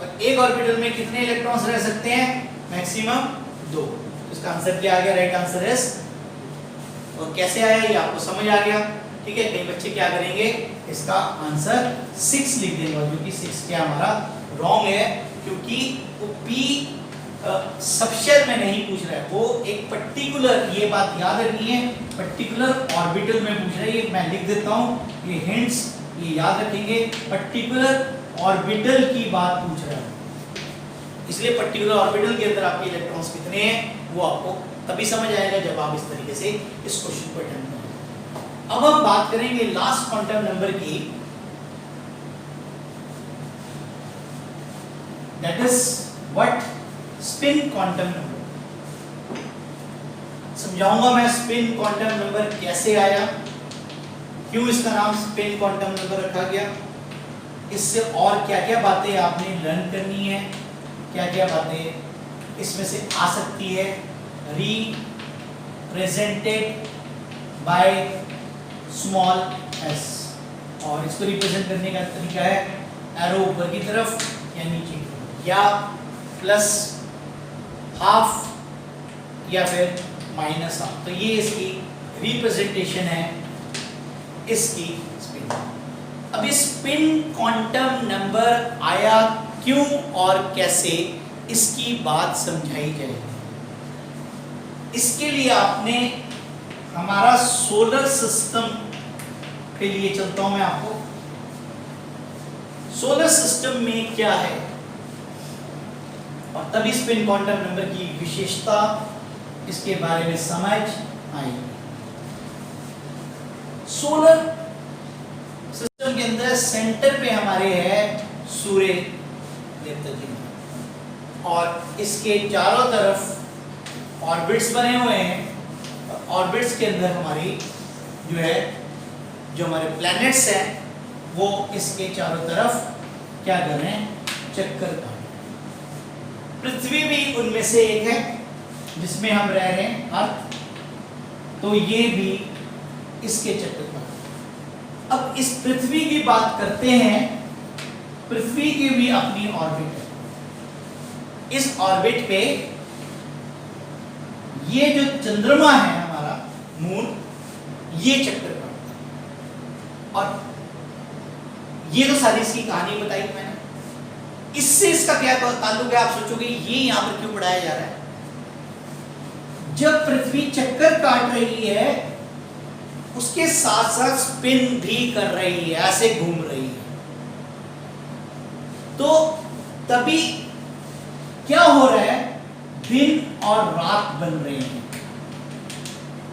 और एक ऑर्बिटल में कितने इलेक्ट्रॉन्स रह सकते हैं? मैक्सिमम 2। इसका आंसर क्या आ गया? राइट आंसर इज, और कैसे आया ये आपको समझ आ गया, ठीक है। कई बच्चे क्या करेंगे, इसका आंसर 6 लिख देंगे, जो कि 6 क्या हमारा रॉन्ग है, क्योंकि वो p सबशेल में नहीं पूछ रहा है, वो एक पर्टिकुलर, ये बात याद रखनी है, पर्टिकुलर ऑर्बिटल में पूछ रहा है। ये मैं लिख देता हूँ, ये हिंट्स ये याद रखेंगे, पर्टिकुलर ऑर्बिटल की बात पूछ रहा है, इसलिए पर्टिकुलर ऑर्बिटल के अंदर आपके इलेक्ट्रॉन्स कितने हैं वो आपको तभी समझ आएगा जब आप इस तरीके से इस क्वेश्चन को अटेम्प्ट करेंगे। अब हम बात करेंगे लास्ट क्वांटम नंबर की, that is what? Spin quantum number. समझाऊंगा मैं स्पिन क्वांटम नंबर कैसे आया, क्यों इसका नाम स्पिन क्वांटम नंबर रखा गया, इससे और क्या-क्या बातें आपने लर्न करनी है, क्या-क्या बातें इसमें से आ सकती है। रिप्रेजेंटेड बाय स्मॉल s, और इसको रिप्रेजेंट करने का तरीका है एरो ऊपर की तरफ या नीचे की तरफ, या प्लस हाफ या फिर -हाफ। तो ये इसकी रिप्रेजेंटेशन है इसकी स्पिन। अब इस स्पिन क्वांटम नंबर आया क्यों और कैसे, इसकी बात समझाई जाएगी। इसके लिए आपने हमारा सोलर सिस्टम के लिए चलता हूं मैं आपको। सोलर सिस्टम में क्या है और तभी स्पिन क्वांटम नंबर की विशेषता, इसके बारे में समझ आएगी। सोलर सिस्टम के अंदर सेंटर पे हमारे है सूर्य देवता जी, और इसके चारों तरफ ऑर्बिट्स बने हुए हैं, और ऑर्बिट्स के अंदर हमारी जो है, जो हमारे प्लैनेट्स हैं वो इसके चारों तरफ क्या कर रहे हैं? चक्कर काट। पृथ्वी भी उनमें से एक है जिसमें हम रह रहे हैं, अर्थ, तो ये भी इसके चक्कर काट। अब इस पृथ्वी की बात करते हैं, पृथ्वी की भी अपनी ऑर्बिट है। इस ऑर्बिट पे ये जो चंद्रमा है हमारा मून, ये चक्कर काटता है, और ये तो सारी इसकी कहानी बताई मैंने। इससे इसका क्या ताल्लुक है? आप सोचोगे ये यहां पर क्यों पढ़ाया जा रहा है? जब पृथ्वी चक्कर काट रही है उसके साथ साथ स्पिन भी कर रही है, ऐसे घूम रही है, तो तभी क्या हो रहा है? दिन और रात बन रहे हैं।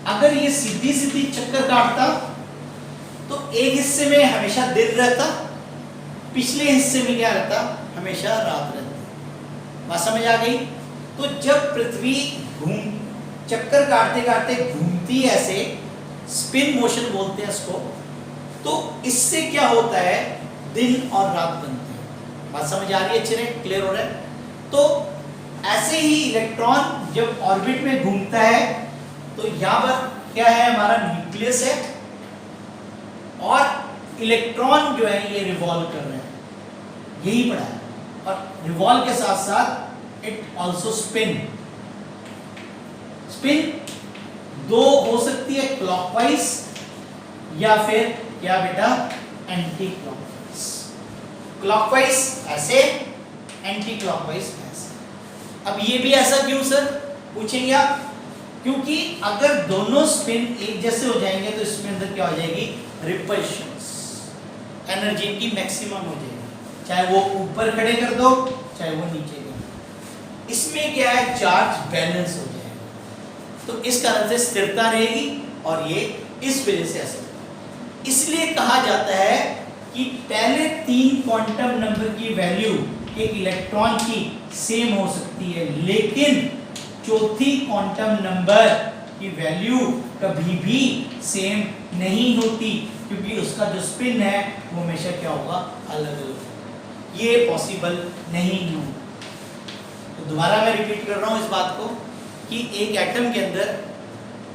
अगर ये सीधी सीधी चक्कर काटता तो एक हिस्से में हमेशा दिन रहता, पिछले हिस्से में क्या रहता? हमेशा रात रहती। बात समझ आ गई? तो जब पृथ्वी चक्कर काटते काटते घूमती है, ऐसे स्पिन मोशन बोलते हैं इसको, तो इससे क्या होता है? दिन और रात बनते हैं। बात समझ आ रही है? अच्छे से क्लियर हो रहा है? तो ऐसे ही इलेक्ट्रॉन जब ऑर्बिट में घूमता है तो यहाँ पर क्या है? हमारा न्यूक्लियस है, और इलेक्ट्रॉन जो है ये रिवॉल्व कर रहे हैं, यही पढ़ा है। और रिवॉल्व के साथ साथ इट ऑल्सो स्पिन, स्पिन दो हो सकती है, क्लॉकवाइज या फिर क्या बेटा, एंटी क्लॉकवाइज। क्लॉकवाइज ऐसे, एंटी क्लॉकवाइज ऐसे। अब ये भी ऐसा क्यों सर पूछेंगे आप, क्योंकि अगर दोनों स्पिन एक जैसे हो जाएंगे तो इसमें अंदर क्या हो जाएगी, रिपल्शंस, एनर्जी की मैक्सिमम हो जाएगी, चाहे वो ऊपर खड़े कर दो चाहे वो नीचे कर दो। इसमें क्या है, चार्ज बैलेंस हो जाएगा, तो इस कारण से स्थिरता रहेगी और ये इस वजह से ऐसा। इसलिए कहा जाता है कि पहले 3 क्वांटम नंबर की वैल्यू एक इलेक्ट्रॉन की सेम हो सकती है, लेकिन चौथी क्वांटम नंबर की वैल्यू कभी भी सेम नहीं होती, क्योंकि उसका जो स्पिन है वो हमेशा क्या होगा, अलग अलग। ये पॉसिबल नहीं है। तो दोबारा मैं रिपीट कर रहा हूं इस बात को कि एक एटम के अंदर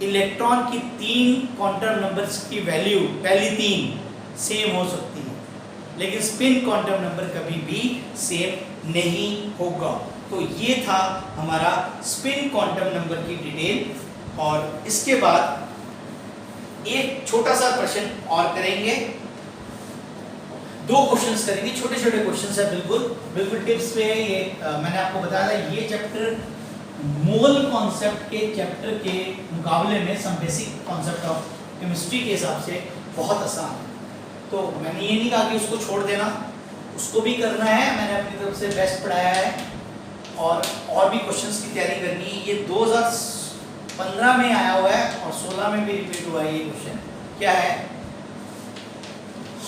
इलेक्ट्रॉन की 3 क्वांटम नंबर्स की वैल्यू पहली 3 सेम हो सकती है, लेकिन स्पिन क्वांटम नंबर कभी भी सेम नहीं होगा। तो ये था हमारा स्पिन क्वांटम नंबर की डिटेल। और इसके बाद एक छोटा सा प्रश्न और करेंगे, 2 क्वेश्चंस करेंगे, छोटे छोटे क्वेश्चंस है, बिल्कुल टिप्स पे है ये। मैंने आपको बताया था ये चैप्टर मोल कॉन्सेप्ट के चैप्टर के मुकाबले में some basic concept of chemistry के हिसाब से बहुत आसान है। तो मैंने ये नहीं कहा कि उसको छोड़ देना, उसको भी करना है, मैंने अपनी तरफ से बेस्ट पढ़ाया है और भी क्वेश्चंस की तैयारी करनी है। ये 2015 में आया हुआ है और 16 में भी रिपीट हुआ है ये क्वेश्चन। क्या है,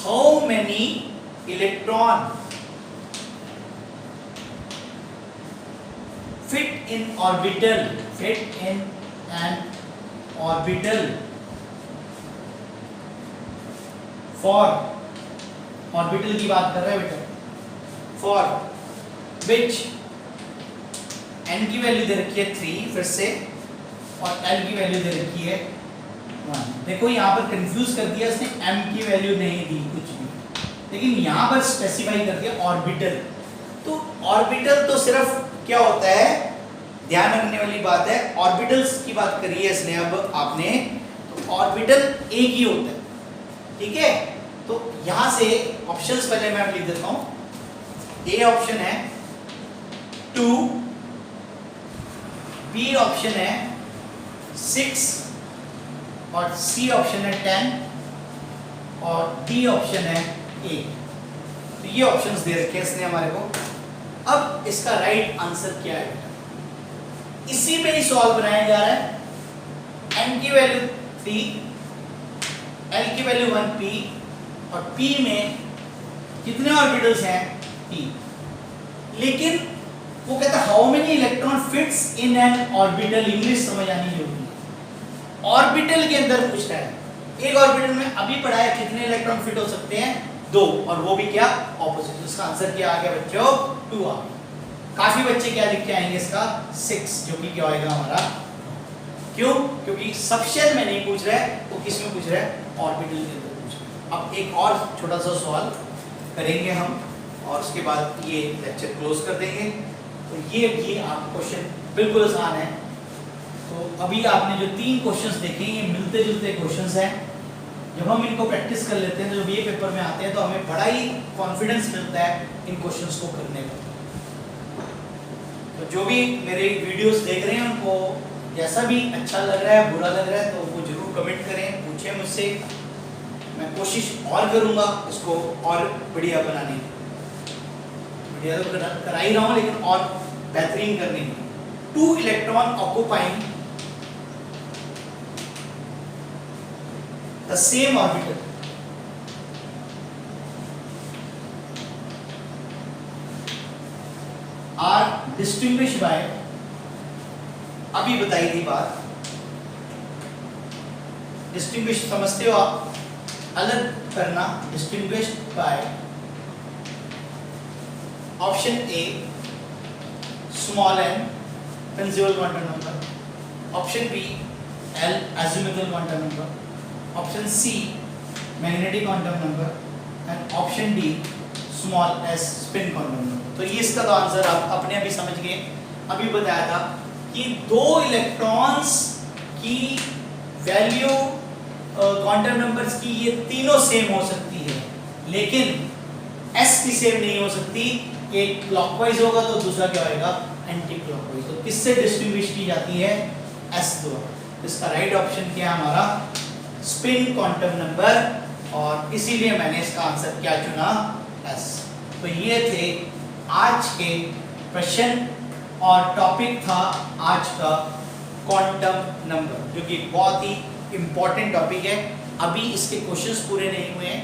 how many electron fit in orbital for orbital की बात कर रहे हैं बेटा, for which n की वैल्यू दे रखी है 3 फिर से और l की वैल्यू दे रखी है 1। देखो यहाँ पर कंफ्यूज कर दिया इसने, m की वैल्यू नहीं दी कुछ भी, लेकिन यहाँ पर स्पेसिफाई कर दिया ऑर्बिटल। तो ऑर्बिटल तो सिर्फ क्या होता है, ध्यान रखने वाली बात है, ऑर्बिटल्स की बात करी है इसने अब आपने, तो ऑर्बिटल एक ही होता है, ठीक है। तो यहां से ऑप्शंस पहले मैं लिख देता हूं। ए ऑप्शन है 2, बी ऑप्शन है 6 और सी ऑप्शन है 10 और डी ऑप्शन है 8। तो ये ऑप्शंस दे रखे हैं इसने हमारे को। अब इसका राइट आंसर क्या है, इसी में ही सवाल बनाया जा रहा है। n की वैल्यू 3, l की वैल्यू 1, p और p में कितने ऑर्बिटल्स हैं, 3। लेकिन वो कहता है how many electron fits in an orbital, English समझ आनी जरूरी है। ऑर्बिटल के अंदर पूछ रहा है, एक ऑर्बिटल में अभी पढ़ा है कितने इलेक्ट्रॉन फिट हो सकते हैं, 2, और वो भी क्या, ऑपोजिट। इसका आंसर क्या आ गया बच्चों, 2 आ गया। काफी बच्चे क्या लिख के आएंगे इसका 6, जो कि क्या होएगा हमारा, क्यों, क्योंकि सबशेल में नहीं पूछ रहा है, वो किस में पूछ रहा है, ऑर्बिटल के अंदर पूछ रहा है। अब एक और छोटा सा सवाल करेंगे हम और उसके बाद ये लेक्चर क्लोज कर देंगे। तो ये आप क्वेश्चन बिल्कुल आसान है। तो अभी आपने जो 3 क्वेश्चंस देखे ये मिलते जुलते क्वेश्चंस हैं। जब हम इनको प्रैक्टिस कर लेते हैं, जब ये पेपर में आते हैं, तो हमें बड़ा ही कॉन्फिडेंस मिलता है इन क्वेश्चंस को करने में। तो जो भी मेरे वीडियोस देख रहे हैं उनको जैसा भी अच्छा लग रहा है, बुरा लग रहा है, तो वो जरूर कमेंट करें, पूछें मुझसे। मैं कोशिश और करूंगा इसको और बढ़िया बनाने की। बढ़िया तो करा ही रहा हूँ, लेकिन और बेहतरीन करने की। 2 electron occupying the same orbital are distinguish by, अभी बताई थी बात, डिस्टिंग्विश समझते हो आप, अलग करना, distinguish by option A small n principal quantum number, option B l azimuthal quantum number, option C magnetic quantum number and option D small s spin quantum number. तो ये इसका तो आंसर आप अपने अभी समझ गए। अभी बताया था कि 2 इलेक्ट्रॉन्स की वैल्यू क्वांटम नंबर्स की ये तीनों सेम हो सकती है, लेकिन s की सेम नहीं हो सकती। एक क्लॉकवाइज होगा तो दूसरा क्या होगा, एंटी क्लॉकवाइज। तो किससे डिस्टिंग्विश की जाती है, s द्वारा। इसका राइट ऑप्शन क्या है हमारा, स्पिन क्वांटम नंबर, और इसीलिए मैंने इसका आंसर क्या चुना, s। तो ये थे आज के प्रश्न और टॉपिक था आज का क्वांटम नंबर, जो कि बहुत ही इंपॉर्टेंट टॉपिक है। अभी इसके क्वेश्चंस पूरे नहीं हुए हैं,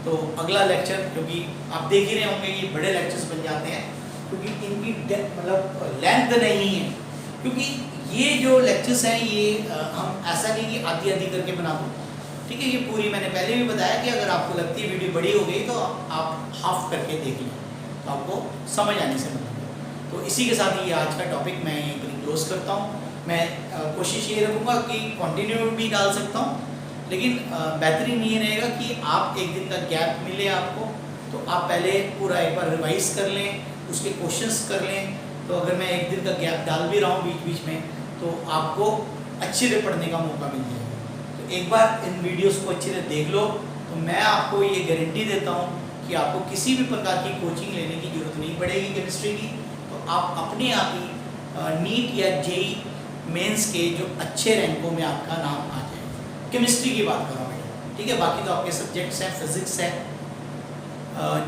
तो अगला लेक्चर, क्योंकि आप देख ही रहे होंगे ये बड़े लेक्चर्स बन जाते हैं, क्योंकि इनकी मतलब लेंथ नहीं है। क्योंकि ये जो लेक्चर्स हैं ये हम ऐसा नहीं कि आधी आधी करके बना दो, ठीक है। ये पूरी, मैंने पहले भी बताया कि अगर आपको लगती है वीडियो बड़ी हो गई तो आप हाफ करके देख लें, तो आपको समझ आने से मतलब। तो इसी के साथ ये आज का टॉपिक मैं यहीं पर क्लोज करता हूँ। मैं कोशिश ये रखूँगा कि कंटिन्यू भी डाल सकता हूँ, लेकिन बेहतरीन ये रहेगा कि आप एक दिन का गैप मिले आपको, तो आप पहले पूरा एक बार रिवाइज कर लें, उसके क्वेश्चंस कर लें। तो अगर मैं एक दिन का गैप डाल भी रहा हूँ बीच बीच में, तो आपको अच्छे से पढ़ने का मौका मिल जाएगा। तो एक बार इन वीडियोस को अच्छे से देख लो, तो मैं आपको ये गारंटी देता हूँ कि आपको किसी भी प्रकार की कोचिंग लेने की ज़रूरत नहीं पड़ेगी केमिस्ट्री की। तो आप अपने आप ही नीट या जेई मेंस के जो अच्छे रैंकों में आपका नाम आ जाए। केमिस्ट्री की बात कर रहा हूँ मैं, ठीक है। बाकी तो आपके सब्जेक्ट्स हैं, फिजिक्स है,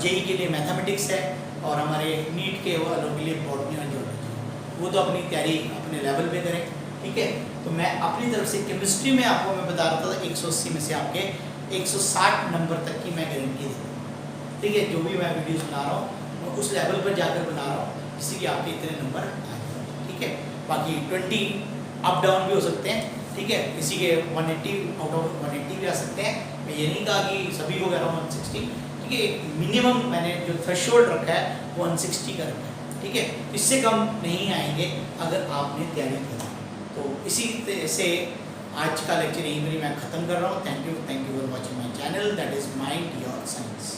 जेई के लिए मैथमेटिक्स है, और हमारे नीट के वालों के लिए बॉटनी और जियोलॉजी। वो तो अपनी तैयारी अपने लेवल पे करें, ठीक है। तो मैं अपनी तरफ से केमिस्ट्री में आपको मैं बता रहा था 180 में से आपके 160 नंबर तक की मैं गारंटी देता हूँ, ठीक है। जो भी मैं वीडियोस बना रहा हूँ मैं उस लेवल पर जाकर बना रहा हूँ जिससे कि आपके इतने नंबर आ जाए, ठीक है। बाकी 20 अप डाउन भी हो सकते हैं, ठीक है। किसी के 180 आउट ऑफ 180 भी आ सकते हैं। मैं ये नहीं कहा कि सभी को कह रहा हूँ 160, ठीक है। मिनिमम मैंने जो थ्रेशोल्ड रखा है वो 160 का रखा है, ठीक है। इससे कम नहीं आएंगे अगर आपने तैयारी करी। तो इसी से आज का लेक्चर यहीं पर मैं ख़त्म कर रहा हूँ। Thank you for watching my channel, that is mind your science.